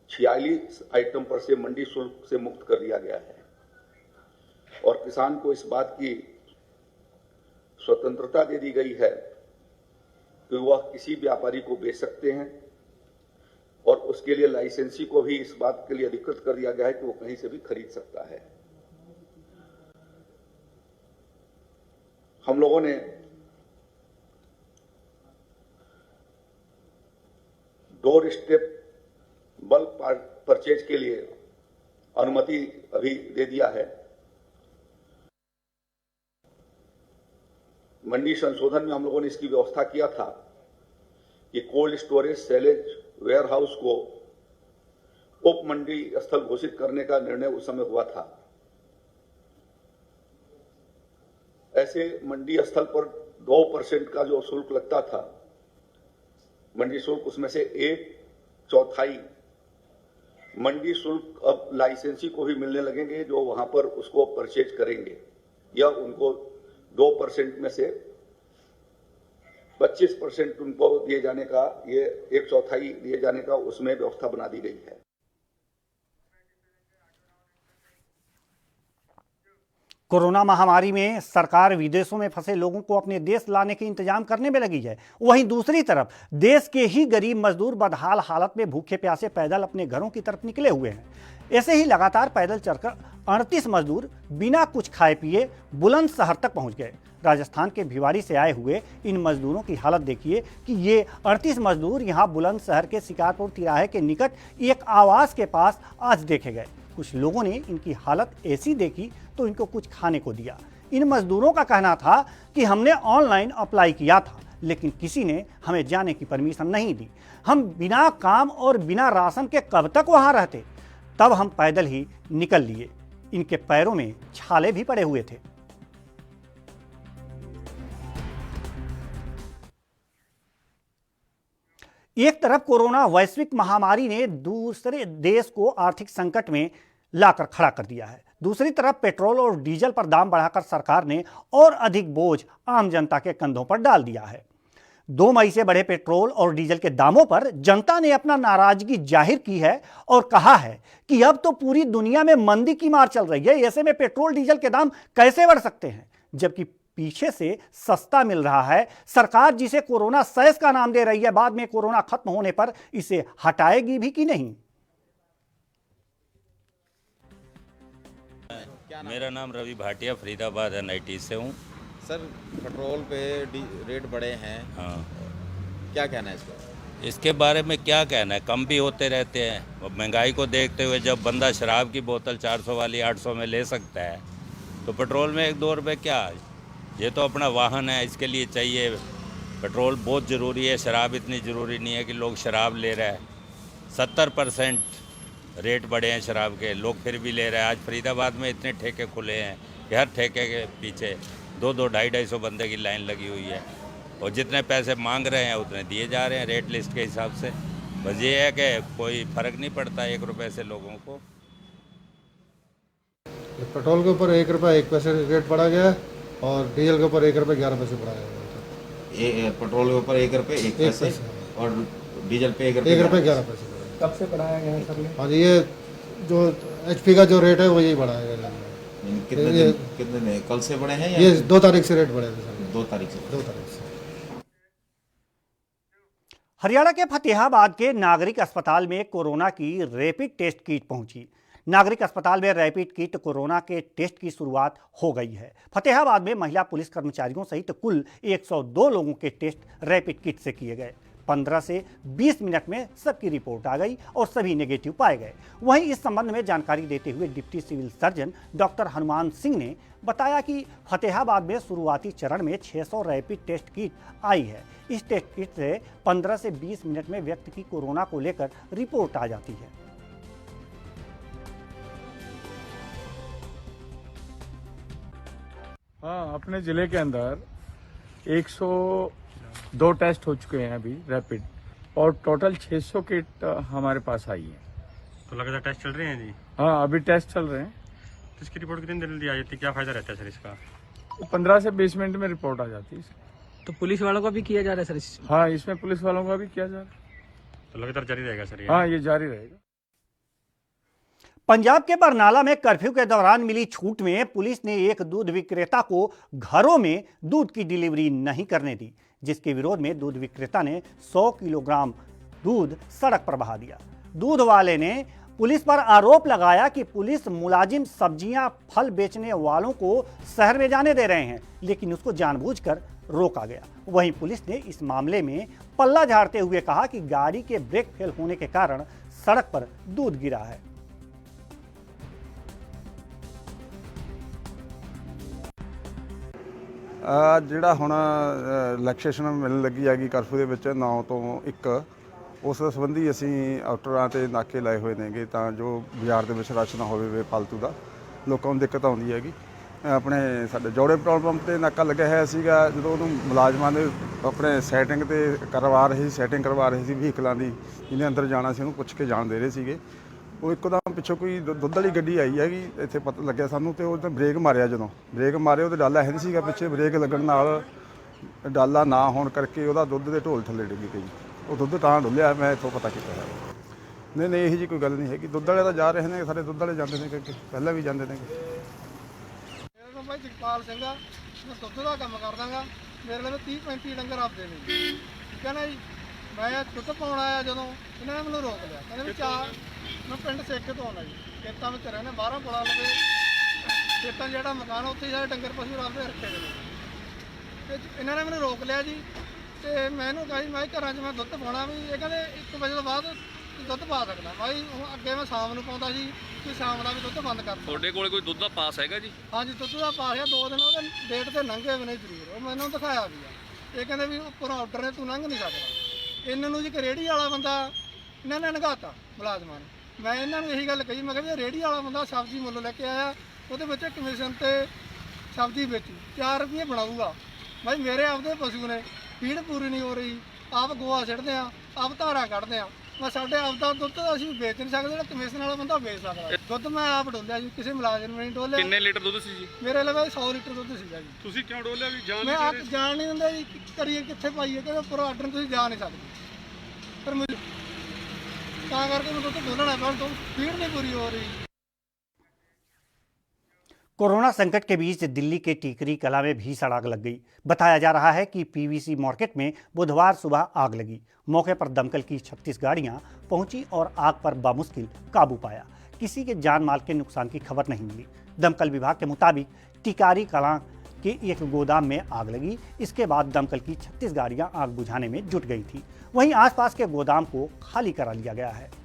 46 आइटम पर से मंडी शुल्क से मुक्त कर दिया गया है और किसान को इस बात की स्वतंत्रता दे दी गई है कि वह किसी व्यापारी को बेच सकते हैं और उसके लिए लाइसेंसी को भी इस बात के लिए अधिकृत कर दिया गया है कि वो कहीं से भी खरीद सकता है। हम लोगों ने डोर स्टेप बल्क परचेज के लिए अनुमति अभी दे दिया है। मंडी संशोधन में हम लोगों ने इसकी व्यवस्था किया था कि कोल्ड स्टोरेज सेलेज वेयरहाउस को उप मंडी स्थल घोषित करने का निर्णय उस समय हुआ था। ऐसे मंडी स्थल पर 2% का जो शुल्क लगता था, मंडी शुल्क, उसमें से 1/4 मंडी शुल्क अब लाइसेंसी को भी मिलने लगेंगे जो वहां पर उसको परचेज करेंगे, या उनको 2% में से 25% उनको दिए जाने का, ये 1/4 दिए जाने का उसमें व्यवस्था बना दी गई है। कोरोना महामारी में सरकार विदेशों में फंसे लोगों को अपने देश लाने के इंतजाम करने में लगी है। वहीं दूसरी तरफ देश के ही गरीब मजदूर बदहाल हालत में भूखे प्यासे पैदल अपने घरों की तरफ निकले हुए हैं। ऐसे ही लगातार पैदल चलकर 38 मजदूर बिना कुछ खाए पिए बुलंदशहर तक पहुंच गए। राजस्थान के भिवाड़ी से आए हुए इन मजदूरों की हालत देखिए कि ये 38 मजदूर यहाँ बुलंदशहर के शिकारपुर तिराहे के निकट एक आवास के पास आज देखे गए। कुछ लोगों ने इनकी हालत ऐसी देखी तो इनको कुछ खाने को दिया। इन मजदूरों का कहना था कि हमने ऑनलाइन अप्लाई किया था, लेकिन किसी ने हमें जाने की परमिशन नहीं दी। हम बिना काम और बिना राशन के कब तक वहां रहते? तब हम पैदल ही निकल लिए। इनके पैरों में छाले भी पड़े हुए थे। एक तरफ कोरोना वैश्विक महामारी ने दूसरे देश को आर्थिक संकट में लाकर खड़ा कर दिया है, दूसरी तरफ पेट्रोल और डीजल पर दाम बढ़ाकर सरकार ने और अधिक बोझ आम जनता के कंधों पर डाल दिया है। 2 मई से बढ़े पेट्रोल और डीजल के दामों पर जनता ने अपना नाराजगी जाहिर की है और कहा है कि अब तो पूरी दुनिया में मंदी की मार चल रही है, ऐसे में पेट्रोल डीजल के दाम कैसे बढ़ सकते हैं? जबकि पीछे से सस्ता मिल रहा है। सरकार जिसे कोरोना सेस का नाम दे रही है, बाद में कोरोना खत्म होने पर इसे हटाएगी भी कि नहीं? मेरा नाम रवि भाटिया, फरीदाबाद NIT से हूँ। सर, पेट्रोल पे रेट बढ़े हैं। हाँ, क्या कहना है इस पर? इसके बारे में क्या कहना है, कम भी होते रहते हैं। अब महंगाई को देखते हुए जब बंदा शराब की बोतल 400 वाली 800 में ले सकता है, तो पेट्रोल में 1-2 रुपये क्या? ये तो अपना वाहन है, इसके लिए चाहिए पेट्रोल। बहुत ज़रूरी है, शराब इतनी ज़रूरी नहीं है कि लोग शराब ले रहे हैं। 70% रेट बढ़े हैं शराब के, लोग फिर भी ले रहे हैं। आज फरीदाबाद में इतने ठेके खुले हैं कि हर ठेके के पीछे 200, 250 बंदे की लाइन लगी हुई है, और जितने पैसे मांग रहे हैं उतने दिए जा रहे हैं रेट लिस्ट के हिसाब से। बस ये है कि कोई फ़र्क नहीं पड़ता 1 रुपये से लोगों को। पेट्रोल के ऊपर 1 रुपये 1 पैसे रेट बढ़ा गया है और डीजल के ऊपर 1 रुपये 11 पैसे बढ़ाया गया है। पेट्रोल के ऊपर 1 रुपये 1 पैसे और डीजल पे 1 रुपये 11 पैसे। कब से बढ़ाया गया है सर? हाँ जी, ये जो HP का जो रेट है वो यही बढ़ाया गया है। कितने दिन कल से बढ़े हैं? ये 2 तारीख से रेट बढ़े थे सर। 2 तारीख से। 2 तारीख से। हरियाणा के फतेहाबाद के नागरिक अस्पताल में कोरोना की रैपिड टेस्ट किट पहुंची। नागरिक अस्पताल में रैपिड किट कोरोना के टेस्ट की शुरुआत हो गई है। फतेहाबाद में महिला पुलिस कर्मचारियों सहित कुल 102 लोगों के टेस्ट रैपिड किट से किए गए। 15 से 20 मिनट में सबकी रिपोर्ट आ गई और सभी नेगेटिव पाए गए। वहीं इस संबंध में जानकारी देते हुए deputy civil surgeon doctor Hanuman Singh ने बताया कि फतेहाबाद में शुरुआती चरण में 600 रैपिड टेस्ट किट आई है। इस टेस्ट किट से 15 से 20 मिनट में व्यक्ति की कोरोना को लेकर रिपोर्ट आ जाती है। हाँ, अपने जिले के अंदर 102 टेस्ट हो चुके हैं अभी रैपिड, और टोटल 600 किट हमारे पास आई है। तो लगातार टेस्ट चल रहे हैं जी? हाँ, अभी टेस्ट चल रहे हैं। तो इसकी रिपोर्ट कितनी जल्दी आ जाती है, क्या फायदा रहता है सर इसका? 15 से 20 मिनट में रिपोर्ट आ जाती है। तो पुलिस वालों का भी किया जा रहा है सर? हाँ, इसमें पुलिस वालों का भी किया जा रहा है। तो लगातार जारी रहेगा सर? हाँ, ये जारी रहेगा। पंजाब के बरनाला में कर्फ्यू के दौरान मिली छूट में पुलिस ने एक दूध विक्रेता को घरों में दूध की डिलीवरी नहीं करने दी, जिसके विरोध में दूध विक्रेता ने 100 किलोग्राम दूध सड़क पर बहा दिया। दूध वाले ने पुलिस पर आरोप लगाया कि पुलिस मुलाजिम सब्जियां, फल बेचने वालों को शहर में जाने दे रहे हैं, लेकिन उसको जानबूझकर रोका गया। वहीं पुलिस ने इस मामले में पल्ला झाड़ते हुए कहा कि गाड़ी के ब्रेक फेल होने के कारण सड़क पर दूध गिरा है। ਜਿਹੜਾ ਹੁਣ ਰਿਲੈਕਸੇਸ਼ਨ ਮਿਲਣ ਲੱਗੀ ਹੈਗੀ ਕਰਫਿਊ ਦੇ ਵਿੱਚ 9 ਤੋਂ 1, ਉਸ ਸੰਬੰਧੀ ਅਸੀਂ ਆਊਟਰਾਂ ਤੇ ਨਾਕੇ ਲਾਏ ਹੋਏ ਨੇਗੇ ਤਾਂ ਜੋ ਬਾਜ਼ਾਰ ਦੇ ਵਿੱਚ ਰਸ਼ ਨਾ ਹੋਵੇ ਬੇਫਾਲਤੂ ਦਾ, ਲੋਕਾਂ ਨੂੰ ਦਿੱਕਤ ਆਉਂਦੀ ਹੈਗੀ। ਆਪਣੇ ਸਾਡੇ ਜੋੜੇ ਪੈਟਰੋਲ ਪੰਪ ਤੇ ਨਾਕਾ ਲੱਗਿਆ ਹੋਇਆ ਸੀਗਾ, ਜਦੋਂ ਉਹਨੂੰ ਮੁਲਾਜ਼ਮਾਂ ਦੇ ਆਪਣੇ ਸੈਟਿੰਗ ਤੇ ਕਰਵਾ ਰਹੇ ਸੀ ਵਹੀਕਲਾਂ ਦੀ, ਜਿਹਨੇ ਅੰਦਰ ਜਾਣਾ ਸੀ ਉਹਨੂੰ ਪੁੱਛ ਕੇ ਜਾਣ ਦੇ ਰਹੇ ਸੀਗੇ। ਉਹ ਇੱਕਦਮ ਪਿੱਛੋਂ ਕੋਈ ਦੁੱਧ ਵਾਲੀ ਗੱਡੀ ਆਈ ਹੈਗੀ, ਇੱਥੇ ਪਤਾ ਲੱਗਿਆ ਸਾਨੂੰ, ਤੇ ਉਹਨੇ ਬ੍ਰੇਕ ਮਾਰਿਆ। ਜਦੋਂ ਬ੍ਰੇਕ ਮਾਰੇ ਉਹਦੇ ਡਾਲਾ ਹੈ ਨਹੀਂ ਸੀਗਾ ਪਿੱਛੇ, ਬ੍ਰੇਕ ਲੱਗਣ ਨਾਲ ਡਾਲਾ ਨਾ ਹੋਣ ਕਰਕੇ ਉਹਦਾ ਦੁੱਧ ਦੇ ਢੋਲ ਥੱਲੇ ਡਿੱਗ ਗਈ। ਉਹ ਦੁੱਧ ਤਾਂ ਡੁੱਲਿਆ, ਮੈਂ ਇੱਥੋਂ ਪਤਾ ਕੀਤਾ ਹੈ। ਨਹੀਂ ਇਹੋ ਜਿਹੀ ਕੋਈ ਗੱਲ ਨਹੀਂ ਹੈਗੀ। ਦੁੱਧ ਵਾਲੇ ਤਾਂ ਜਾ ਰਹੇ ਨੇ, ਸਾਡੇ ਦੁੱਧ ਵਾਲੇ ਜਾਂਦੇ ਨੇ, ਕਿਉਂਕਿ ਪਹਿਲਾਂ ਵੀ ਜਾਂਦੇ ਨੇ। ਮੇਰਾ ਨਾਮ ਭਾਈ ਜਗਪਾਲ ਸਿੰਘ ਆ, ਮੈਂ ਦੁੱਧ ਦਾ ਕੰਮ ਕਰਦਾਗਾ। ਮੇਰੇ ਲਈ 30-35 ਡੰਗਰ ਆਪਦੇ ਨੇ, ਠੀਕ ਹੈ ਨਾ ਜੀ। ਮੈਂ ਦੁੱਧ ਪਾਉਣ ਆਇਆ ਜਦੋਂ, ਇਹਨਾਂ ਨੇ ਮੈਨੂੰ ਰੋਕ ਲਿਆ, ਕਹਿੰਦੇ ਵੀ ਮੈਂ ਪਿੰਡ ਸੇਖੇ ਤੋਂ ਆਉਣਾ ਜੀ, ਖੇਤਾਂ ਵਿੱਚ ਰਹਿਣਾ 12 ਪੁਲਾਂ ਲਵੇ, ਖੇਤਾਂ ਜਿਹੜਾ ਮਕਾਨ ਉੱਥੇ ਸਾਰੇ ਡੰਗਰ ਪਸ਼ੂ ਰੱਖਦੇ ਰੱਖੇ ਨੇ। ਤੇ ਇਹਨਾਂ ਨੇ ਮੈਨੂੰ ਰੋਕ ਲਿਆ ਜੀ, ਤੇ ਮੈਂ ਇਹਨੂੰ ਕਹਾਂ ਜੀ ਮੈਂ ਘਰਾਂ 'ਚ ਮੈਂ ਦੁੱਧ ਪਾਉਣਾ ਵੀ। ਇਹ ਕਹਿੰਦੇ 1 ਵਜੇ ਤੋਂ ਬਾਅਦ ਦੁੱਧ ਪਾ ਸਕਦਾ। ਭਾਈ ਅੱਗੇ ਮੈਂ ਸ਼ਾਮ ਨੂੰ ਪਾਉਂਦਾ ਸੀ, ਕਿ ਸ਼ਾਮ ਦਾ ਵੀ ਦੁੱਧ ਬੰਦ ਕਰ ਦਿੱਤਾ। ਤੁਹਾਡੇ ਕੋਲ ਕੋਈ ਦੁੱਧ ਦਾ ਪਾਸ ਹੈਗਾ ਜੀ? ਹਾਂਜੀ, ਦੁੱਧ ਦਾ ਪਾਸ ਹੈ। 2 ਦਿਨ ਉਹਦੇ ਡੇਟ ਤੇ ਲੰਘੇ ਵੀ ਨਹੀਂ ਜ਼ਰੂਰ, ਉਹ ਮੈਨੂੰ ਦਿਖਾਇਆ ਵੀ ਆ। ਇਹ ਕਹਿੰਦੇ ਵੀ ਉੱਪਰ ਆਰਡਰ ਨੇ, ਤੂੰ ਲੰਘ ਨਹੀਂ ਸਕਦਾ। ਇਹਨਾਂ ਨੂੰ ਜੀ ਇੱਕ ਰੇਹੜੀ ਵਾਲਾ ਬੰਦਾ ਇਹਨਾਂ ਨੇ ਨਗਾਤਾ ਮੁਲਾਜ਼ਮਾਂ ਨੇ। ਮੈਂ ਇਹਨਾਂ ਨੂੰ ਇਹੀ ਗੱਲ ਕਹੀ, ਮੈਂ ਕਿਹਾ ਵੀ ਰੇਹੜੀ ਵਾਲਾ ਬੰਦਾ ਸਬਜ਼ੀ ਮੁੱਲ ਲੈ ਕੇ ਆਇਆ, ਉਹਦੇ ਵਿੱਚ ਕਮਿਸ਼ਨ ਤੇ ਸਬਜ਼ੀ ਵੇਚੀ 4 ਰੁਪਏ ਬਣਾਊਗਾ। ਭਾਈ ਮੇਰੇ ਆਪਦੇ ਪਸ਼ੂ ਨੇ, ਫੀਡ ਪੂਰੀ ਨਹੀਂ ਹੋ ਰਹੀ, ਆਪ ਗੋਹਾ ਸਿੱਟਦੇ ਆ, ਆਪ ਧਾਰਾਂ ਕੱਢਦੇ ਆ। ਮੈਂ ਸਾਡੇ ਆਪਦਾ ਦੁੱਧ ਅਸੀਂ ਵੇਚ ਨਹੀਂ ਸਕਦੇ, ਜਿਹੜਾ ਕਮਿਸ਼ਨ ਵਾਲਾ ਬੰਦਾ ਵੇਚ ਸਕਦਾ। ਦੁੱਧ ਮੈਂ ਆਪ ਡੋਲਿਆ ਜੀ, ਕਿਸੇ ਮੁਲਾਜ਼ਮ ਨੇ ਨਹੀਂ ਡੋਲਿਆ। ਕਿੰਨੇ ਲੀਟਰ ਦੁੱਧ ਸੀ ਜੀ? ਮੇਰੇ ਲਈ 100 ਲੀਟਰ ਦੁੱਧ ਸੀਗਾ ਜੀ। ਤੁਸੀਂ ਕਿਉਂ ਡੋਲਿਆ ਵੀ? ਮੈਂ ਆਪ ਜਾਣ ਨਹੀਂ ਦਿੰਦਾ ਜੀ, ਕਰੀਏ ਕਿੱਥੇ ਪਾਈਏ, ਕਹਿੰਦੇ ਉੱਪਰ ਆਰਡਰ ਤੁਸੀਂ ਜਾ ਨਹੀਂ ਸਕਦੇ। ਪਰ ਮੈਨੂੰ ਤਾਂ ਕਰਕੇ ਮੈਂ ਦੁੱਧ ਡੋਲਣਾ, ਪਰ ਦੁੱਧ ਫੀਡ ਨਹੀਂ ਪੂਰੀ ਹੋ ਰਹੀ। कोरोना संकट के बीच दिल्ली के टीकरी कला में भीषण आग लग गई। बताया जा रहा है कि पीवीसी मार्केट में बुधवार सुबह आग लगी। मौके पर दमकल की 36 गाड़ियां पहुंची और आग पर बामुश्किल काबू पाया। किसी के जान माल के नुकसान की खबर नहीं मिली। दमकल विभाग के मुताबिक टिकारी कला के एक गोदाम में आग लगी। इसके बाद दमकल की 36 गाड़ियां आग बुझाने में जुट गई थी। वहीं आसपास के गोदाम को खाली करा लिया गया है।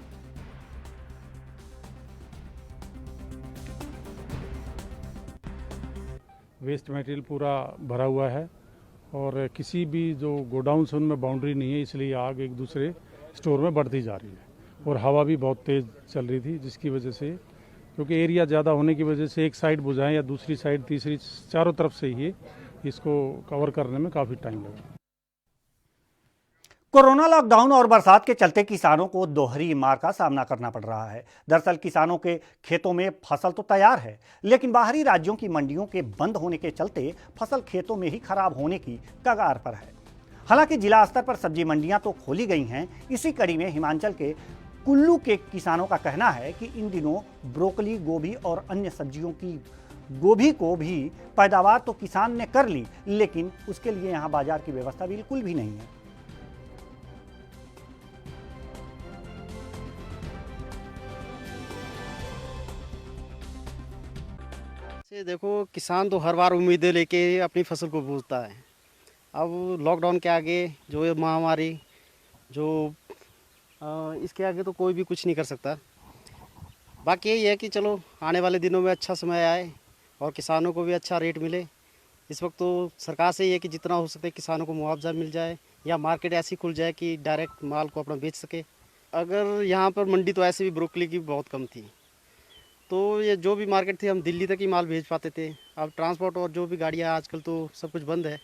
वेस्ट मटेरियल पूरा भरा हुआ है और किसी भी जो गोडाउन से उनमें बाउंड्री नहीं है, इसलिए आग एक दूसरे स्टोर में बढ़ती जा रही है और हवा भी बहुत तेज़ चल रही थी, जिसकी वजह से क्योंकि एरिया ज़्यादा होने की वजह से एक साइड बुझाएं या दूसरी साइड तीसरी चारों तरफ से ही इसको कवर करने में काफ़ी टाइम लगा। कोरोना लॉकडाउन और बरसात के चलते किसानों को दोहरी मार का सामना करना पड़ रहा है। दरअसल किसानों के खेतों में फसल तो तैयार है, लेकिन बाहरी राज्यों की मंडियों के बंद होने के चलते फसल खेतों में ही खराब होने की कगार पर है। हालांकि जिला स्तर पर सब्जी मंडियां तो खोली गई हैं। इसी कड़ी में हिमाचल के कुल्लू के किसानों का कहना है कि इन दिनों ब्रोकली, गोभी और अन्य सब्जियों की गोभी को भी पैदावार तो किसान ने कर ली, लेकिन उसके लिए यहाँ बाजार की व्यवस्था बिल्कुल भी नहीं है। देखो, किसान तो हर बार उम्मीदें लेके अपनी फसल को बूझता है। अब लॉकडाउन के आगे जो ये महामारी जो इसके आगे तो कोई भी कुछ नहीं कर सकता। बाकी यही है कि चलो आने वाले दिनों में अच्छा समय आए और किसानों को भी अच्छा रेट मिले। इस वक्त तो सरकार से ये है कि जितना हो सके किसानों को मुआवजा मिल जाए या मार्केट ऐसी खुल जाए कि डायरेक्ट माल को अपना बेच सके। अगर यहाँ पर मंडी तो ऐसे भी ब्रोकली की बहुत कम थी, तो ये जो भी मार्केट थी हम दिल्ली तक ही माल भेज पाते थे। अब ट्रांसपोर्ट और जो भी गाड़ियाँ आजकल तो सब कुछ बंद है,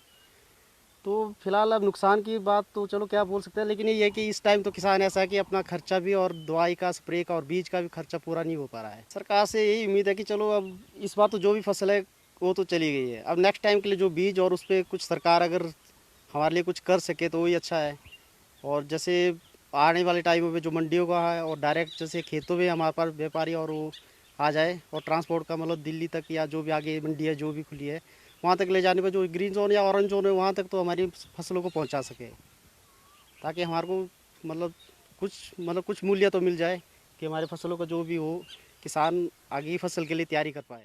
तो फिलहाल अब नुकसान की बात तो चलो क्या बोल सकते हैं, लेकिन ये है कि इस टाइम तो किसान ऐसा है कि अपना खर्चा भी और दवाई का, स्प्रे का और बीज का भी खर्चा पूरा नहीं हो पा रहा है। सरकार से यही उम्मीद है कि चलो अब इस बार तो जो भी फसल है वो तो चली गई है। अब नेक्स्ट टाइम के लिए जो बीज और उस पर कुछ सरकार अगर हमारे लिए कुछ कर सके तो वही अच्छा है। और जैसे आने वाले टाइमों में जो मंडियों का है और डायरेक्ट जैसे खेतों में हमारे पास व्यापारी और वो आ जाए और ट्रांसपोर्ट का मतलब दिल्ली तक या जो भी आगे मंडी है जो भी खुली है वहाँ तक ले जाने पर जो ग्रीन जोन या ऑरेंज जोन है वहाँ तक तो हमारी फसलों को पहुँचा सके, ताकि हमारे को मतलब कुछ मूल्य तो मिल जाए कि हमारे फसलों का जो भी हो किसान आगे की फसल के लिए तैयारी कर पाए।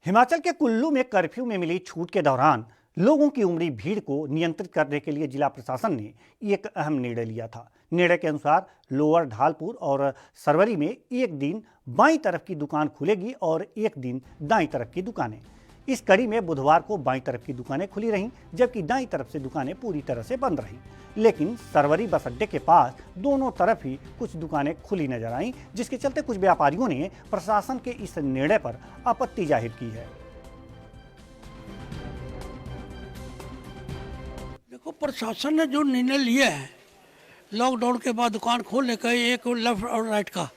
हिमाचल के कुल्लू में कर्फ्यू में मिली छूट के दौरान लोगों की उमड़ी भीड़ को नियंत्रित करने के लिए जिला प्रशासन ने एक अहम निर्णय लिया था। निर्णय के अनुसार लोअर ढालपुर और सरवरी में एक दिन बाईं तरफ की दुकान खुलेगी और एक दिन दाईं तरफ की दुकानें। इस कड़ी में बुधवार को बाईं तरफ की दुकानें खुली रहीं, जबकि दाईं तरफ से दुकानें पूरी तरह से बंद रहीं। लेकिन सरवरी बस अड्डे के पास दोनों तरफ ही कुछ दुकानें खुली नजर आईं, जिसके चलते कुछ व्यापारियों ने प्रशासन के इस निर्णय पर आपत्ति जाहिर की है। देखो, प्रशासन ने जो निर्णय लिया है लॉकडाउन के बाद दुकान खोलने का, एक लेफ्ट और राइट का,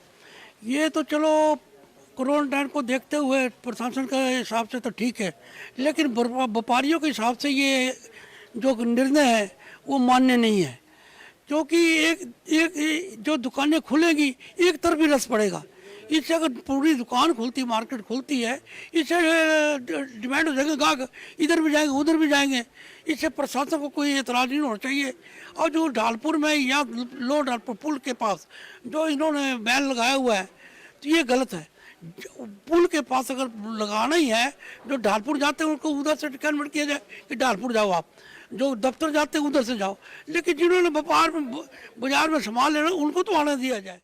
ये तो चलो कोरोना को देखते हुए प्रशासन के हिसाब से तो ठीक है, लेकिन व्यापारियों के हिसाब से ये जो निर्णय है वो मान्य नहीं है। क्योंकि एक जो दुकानें खुलेंगी एक तरफ ही रस पड़ेगा। इससे अगर पूरी दुकान खुलती, मार्केट खुलती है, इससे डिमांड हो जाएगा, गाहक इधर भी जाएंगे उधर भी जाएंगे। इससे प्रशासन को कोई एतराज़ नहीं होना चाहिए। और जो ढालपुर में या लो ढालपुर पुल के पास जो इन्होंने बैन लगाया हुआ है तो ये गलत है। पुल के पास अगर लगाना ही है, जो ढालपुर जाते हैं उनको उधर से कन्वर्ट किया जाए कि ढालपुर जाओ, आप जो दफ्तर जाते हैं उधर से जाओ, लेकिन जिन्होंने व्यापार में बाजार में सामान लेना उनको तो आने दिया जाए।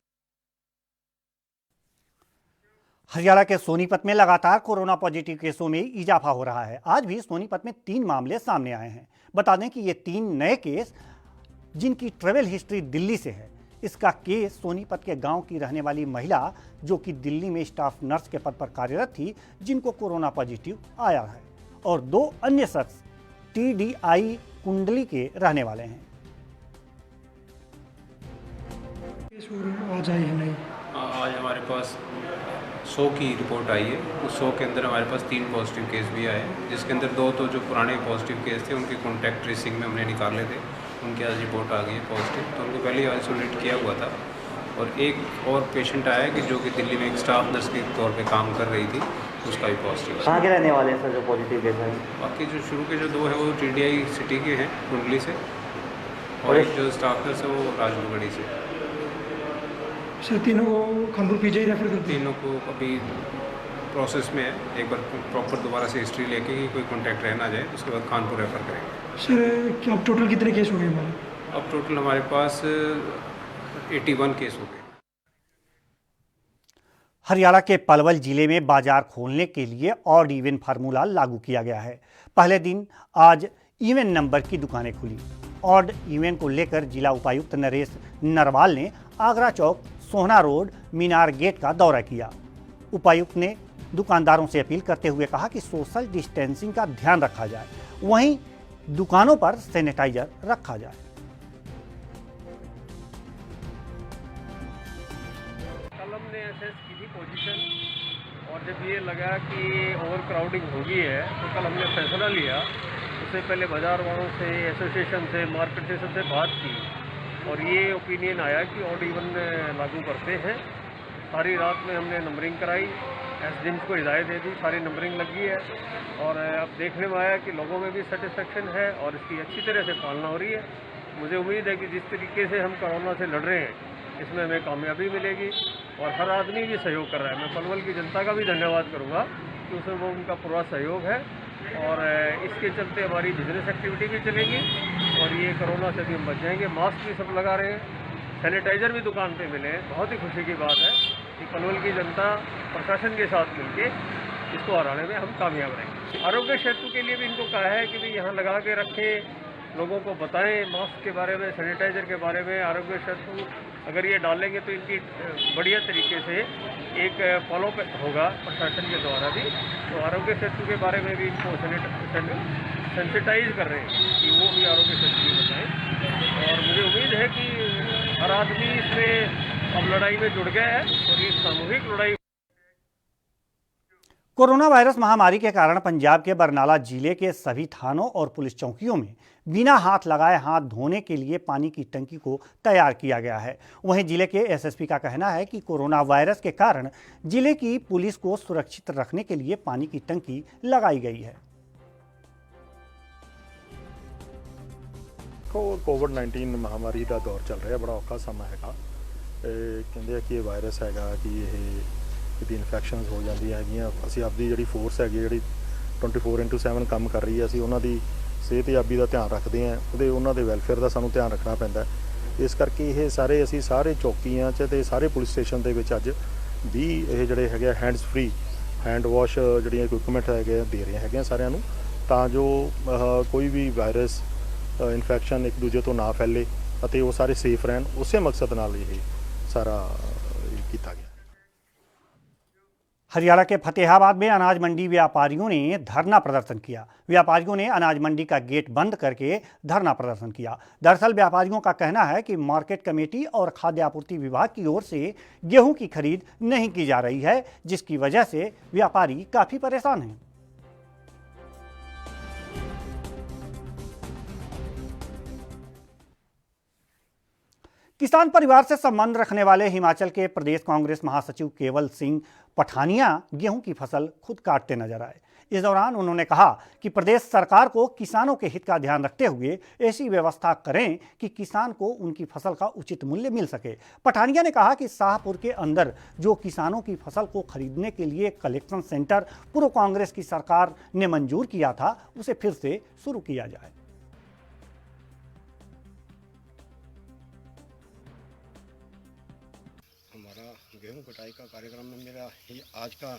हरियाणा के सोनीपत में लगातार कोरोना पॉजिटिव केसों में इजाफा हो रहा है। आज भी सोनीपत में 3 मामले सामने आए हैं। बता दें कि ये 3 नए केस जिनकी ट्रेवल हिस्ट्री दिल्ली से है। इसका केस सोनीपत के गांव की रहने वाली महिला जो कि दिल्ली में स्टाफ नर्स के पद पर कार्यरत थी, जिनको कोरोना पॉजिटिव आया है, और 2 अन्य शख्स TDI कुंडली के रहने वाले हैं। आज हमारे पास 100 की रिपोर्ट आई है। उस 100 के अंदर हमारे पास 3 पॉजिटिव केस भी आए, जिसके अंदर 2 तो जो पुराने पॉजिटिव केस थे उनके कॉन्टैक्ट ट्रेसिंग में हमने निकाले थे, उनके आज रिपोर्ट आ गई है पॉजिटिव। तो उनको पहले आइसोलेट किया हुआ था और एक और पेशेंट आया कि जो कि दिल्ली में एक स्टाफ नर्स के तौर पे काम कर रही थी, उसका भी पॉजिटिव। कहाँ के रहने वाले हैं सर जो पॉजिटिव केस है? बाकी जो शुरू के जो 2 हैं वो TDI सिटी के हैं, कुंडली से, और एक जो स्टाफ नर्स है वो राजगढ़ी से। सर तीनों को कानपुर PGI रेफर कर? तीनों को अभी प्रोसेस में है, एक बार प्रॉपर दोबारा से हिस्ट्री लेके कि कोई कॉन्टैक्ट रह ना जाए, उसके बाद कानपुर रेफर करेंगे। सर क्या अब टोटल कितने केस हो गए हमारे? अब टोटल हमारे पास 81 केस हो गए। हरियाणा के पलवल जिले में बाजार खोलने के लिए ऑड इवन फार्मूला लागू किया गया है। पहले दिन आज इवन नंबर की दुकानें खुली। ऑड इवन को लेकर जिला उपायुक्त नरेश नरवाल ने आगरा चौक, सोहना रोड, मीनार गेट का दौरा किया। उपायुक्त ने दुकानदारों से अपील करते हुए कहा कि सोशल डिस्टेंसिंग का ध्यान रखा जाए, वहीं दुकानों पर सैनिटाइजर रखा जाए। कल हमने असेस की थी पोजीशन, और जब ये लगा कि ओवर क्राउडिंग हो गई है तो कल हमने फैसला लिया। उससे पहले बाजार वालों से, एसोसिएशन से, मार्केट से सबसे बात की, और ये ओपिनियन आया कि ऑड इवन लागू करते हैं। सारी रात में हमने नंबरिंग कराई, SDMs को हिदायत दे दी, सारी नंबरिंग लगी है, और अब देखने में आया कि लोगों में भी सेटिस्फेक्शन है और इसकी अच्छी तरह से पालना हो रही है। मुझे उम्मीद है कि जिस तरीके से हम कोरोना से लड़ रहे हैं इसमें हमें कामयाबी मिलेगी, और हर आदमी भी सहयोग कर रहा है। मैं पलवल की जनता का भी धन्यवाद करूंगा कि उसमें वो उनका पूरा सहयोग है, और इसके चलते हमारी बिजनेस एक्टिविटी भी चलेगी और ये कोरोना से भी हम बच जाएंगे। मास्क भी सब लगा रहे हैं, सैनिटाइज़र भी दुकान पे मिले हैं। बहुत ही खुशी की बात है कि पलवल की जनता प्रशासन के साथ मिलके इसको हराने में हम कामयाब रहेंगे। आरोग्य सेतु के लिए भी इनको कहा है कि भाई यहाँ लगा के रखें, लोगों को बताएं मास्क के बारे में, सैनिटाइज़र के बारे में। आरोग्य सेतु अगर ये डालेंगे तो इनकी बढ़िया तरीके से एक फॉलो होगा प्रशासन के द्वारा भी। तो आरोग्य सेतु के बारे में भी इनको सेंसिटाइज कर रहे हैं कि वो भी आरोग्य सेतु भी बताएं, और मुझे उम्मीद है कि हर आदमी इसमें अब लड़ाई में जुड़ गया है और ये सामूहिक लड़ाई। कोरोना वायरस महामारी के कारण पंजाब के बरनाला जिले के सभी थानों और पुलिस चौकियों में बिना हाथ लगाए हाथ धोने के लिए पानी की टंकी को तैयार किया गया है। वहीं जिले के SSP का कहना है कि कोरोना वायरस के कारण जिले की पुलिस को सुरक्षित रखने के लिए पानी की टंकी लगाई गई है। कोविड-19 महामारी का दौर चल रहा है, बड़ा औखा समा है। कहते कि वायरस है कि यह इन्फैक्शन हो जाती है। असी आपकी जी फोर्स है जी 24/7 काम कर रही है, असी उन्हों की सेहतयाबी का ध्यान रखते हैं, उन्होंने वैलफेयर का सानू ध्यान रखना पैंदा है। इस करके ये सारे असी सारे चौकियां ते सारे पुलिस स्टेशन के अज भी ये जोड़े है हैंड्स फ्री हैंड वॉश जी इक्विपमेंट है दे रहे हैं सारिਆਂ ਨੂੰ, ਤਾਂ जो कोई भी वायरस इन्फैक्शन एक दूजे तो ना फैले और वो सारे सेफ रहन, उस मकसद नाल ये सारा किया गया। हरियाणा के फतेहाबाद में अनाज मंडी व्यापारियों ने धरना प्रदर्शन किया। व्यापारियों ने अनाज मंडी का गेट बंद करके धरना प्रदर्शन किया। दरअसल व्यापारियों का कहना है कि मार्केट कमेटी और खाद्य आपूर्ति विभाग की ओर से गेहूं की खरीद नहीं की जा रही है, जिसकी वजह से व्यापारी काफी परेशान हैं। किसान परिवार से संबंध रखने वाले हिमाचल के प्रदेश कांग्रेस महासचिव केवल सिंह पठानिया गेहूं की फसल खुद काटते नजर आए। इस दौरान उन्होंने कहा कि प्रदेश सरकार को किसानों के हित का ध्यान रखते हुए ऐसी व्यवस्था करें कि किसान को उनकी फसल का उचित मूल्य मिल सके। पठानिया ने कहा कि शाहपुर के अंदर जो किसानों की फसल को खरीदने के लिए कलेक्शन सेंटर पूर्व कांग्रेस की सरकार ने मंजूर किया था, उसे फिर से शुरू किया जाए। गेहूं कटाई का कार्यक्रम में मेरा ये आज का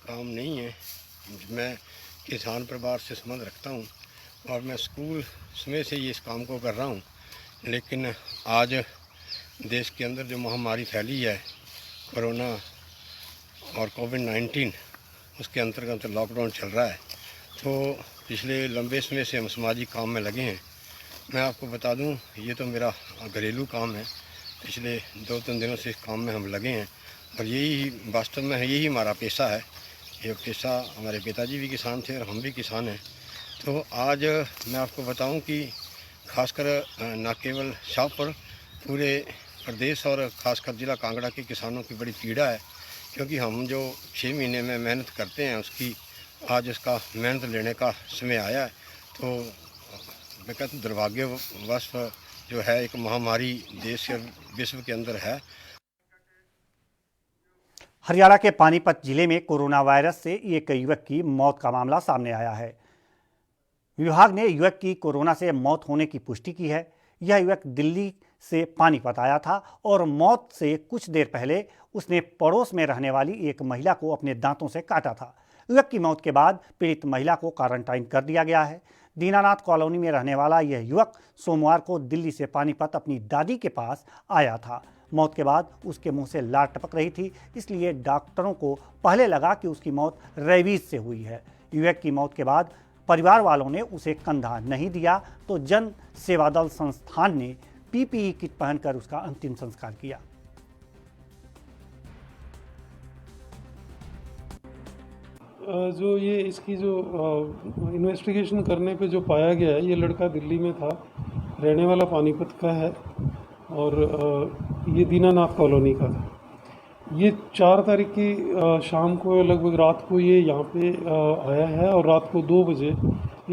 काम नहीं है। मैं किसान परिवार से संबंध रखता हूं और मैं स्कूल समय से ये इस काम को कर रहा हूं, लेकिन आज देश के अंदर जो महामारी फैली है कोरोना और कोविड-19, उसके अंतर्गत लॉकडाउन चल रहा है, तो पिछले लंबे समय से हम सामाजिक काम में लगे हैं। मैं आपको बता दूं, ये तो मेरा घरेलू काम है। पिछले 2-3 दिनों से इस काम में हम लगे हैं और यही वास्तव में है, यही हमारा पेशा है। ये पेशा हमारे पिताजी भी किसान थे और हम भी किसान हैं। तो आज मैं आपको बताऊं कि खासकर न केवल शाहपुर, पूरे प्रदेश और ख़ासकर ज़िला कांगड़ा के किसानों की बड़ी पीड़ा है, क्योंकि हम जो 6 महीने में मेहनत करते हैं उसकी आज उसका मेहनत लेने का समय आया है। तो मैं कहता हूँ दुर्भाग्यवश जो है एक महामारी देश और विश्व के अंदर है। हरियाणा के पानीपत जिले में कोरोना वायरस से एक युवक की मौत का मामला सामने आया है। विभाग ने युवक की कोरोना से मौत होने की पुष्टि की है। यह युवक दिल्ली से पानीपत आया था और मौत से कुछ देर पहले उसने पड़ोस में रहने वाली एक महिला को अपने दांतों से काटा था। युवक की मौत के बाद पीड़ित महिला को क्वारंटाइन कर दिया गया है। दीनानाथ कॉलोनी में रहने वाला यह युवक सोमवार को दिल्ली से पानीपत अपनी दादी के पास आया था। मौत के बाद उसके मुंह से लार टपक रही थी, इसलिए डॉक्टरों को पहले लगा कि उसकी मौत रेबीज से हुई है। युवक की मौत के बाद परिवार वालों ने उसे कंधा नहीं दिया तो जन सेवा दल संस्थान ने पीपीई किट पहनकर उसका अंतिम संस्कार किया। जो ये इसकी जो इन्वेस्टिगेशन करने पे जो पाया गया है, ये लड़का दिल्ली में था, रहने वाला पानीपत का है और ये दीनानाथ कॉलोनी का था। ये 4 तारीख की शाम को लगभग रात को ये यहाँ पे आया है और रात को 2 बजे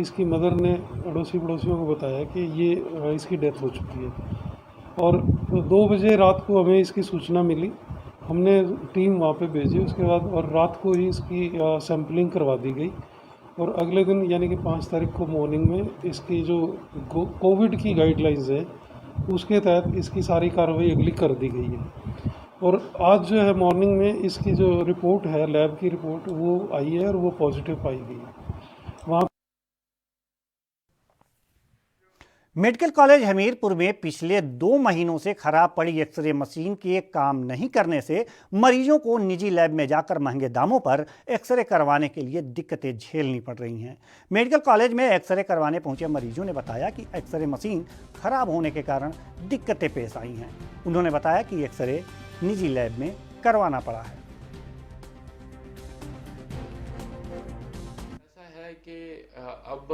इसकी मदर ने अड़ोसी पड़ोसियों को बताया कि ये इसकी डेथ हो चुकी है। और 2 बजे रात को हमें इसकी सूचना मिली, हमने टीम वहाँ पे भेजी। उसके बाद और रात को ही इसकी सैंपलिंग करवा दी गई और अगले दिन यानी कि 5 तारीख को मॉर्निंग में इसकी जो कोविड की गाइडलाइंस है उसके तहत इसकी सारी कार्रवाई अगली कर दी गई है। और आज जो है मॉर्निंग में इसकी जो रिपोर्ट है, लैब की रिपोर्ट, वो आई है और वो पॉजिटिव पाई गई है। वहाँ मेडिकल कॉलेज हमीरपुर में पिछले 2 महीनों से खराब पड़ी एक्सरे मशीन के काम नहीं करने से मरीजों को निजी लैब में जाकर महंगे दामों पर एक्सरे करवाने के लिए दिक्कतें झेलनी पड़ रही हैं। मेडिकल कॉलेज में एक्सरे करवाने पहुंचे मरीजों ने बताया कि एक्सरे मशीन खराब होने के कारण दिक्कतें पेश आई हैं। उन्होंने बताया कि एक्सरे निजी लैब में करवाना पड़ा है। कि अब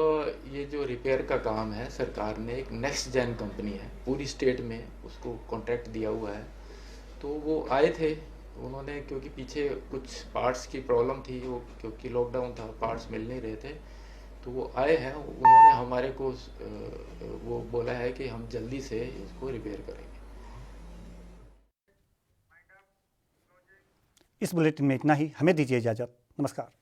ये जो रिपेयर का काम है, सरकार ने एक नेक्स्ट जेन कंपनी है पूरी स्टेट में, उसको कॉन्ट्रैक्ट दिया हुआ है। तो वो आए थे, उन्होंने क्योंकि पीछे कुछ पार्ट्स की प्रॉब्लम थी, वो क्योंकि लॉकडाउन था, पार्ट्स मिल नहीं रहे थे, तो वो आए हैं। उन्होंने हमारे को वो बोला है कि हम जल्दी से इसको रिपेयर करेंगे। इस बुलेटिन में इतना ही। हमें दीजिए इजाजत। नमस्कार।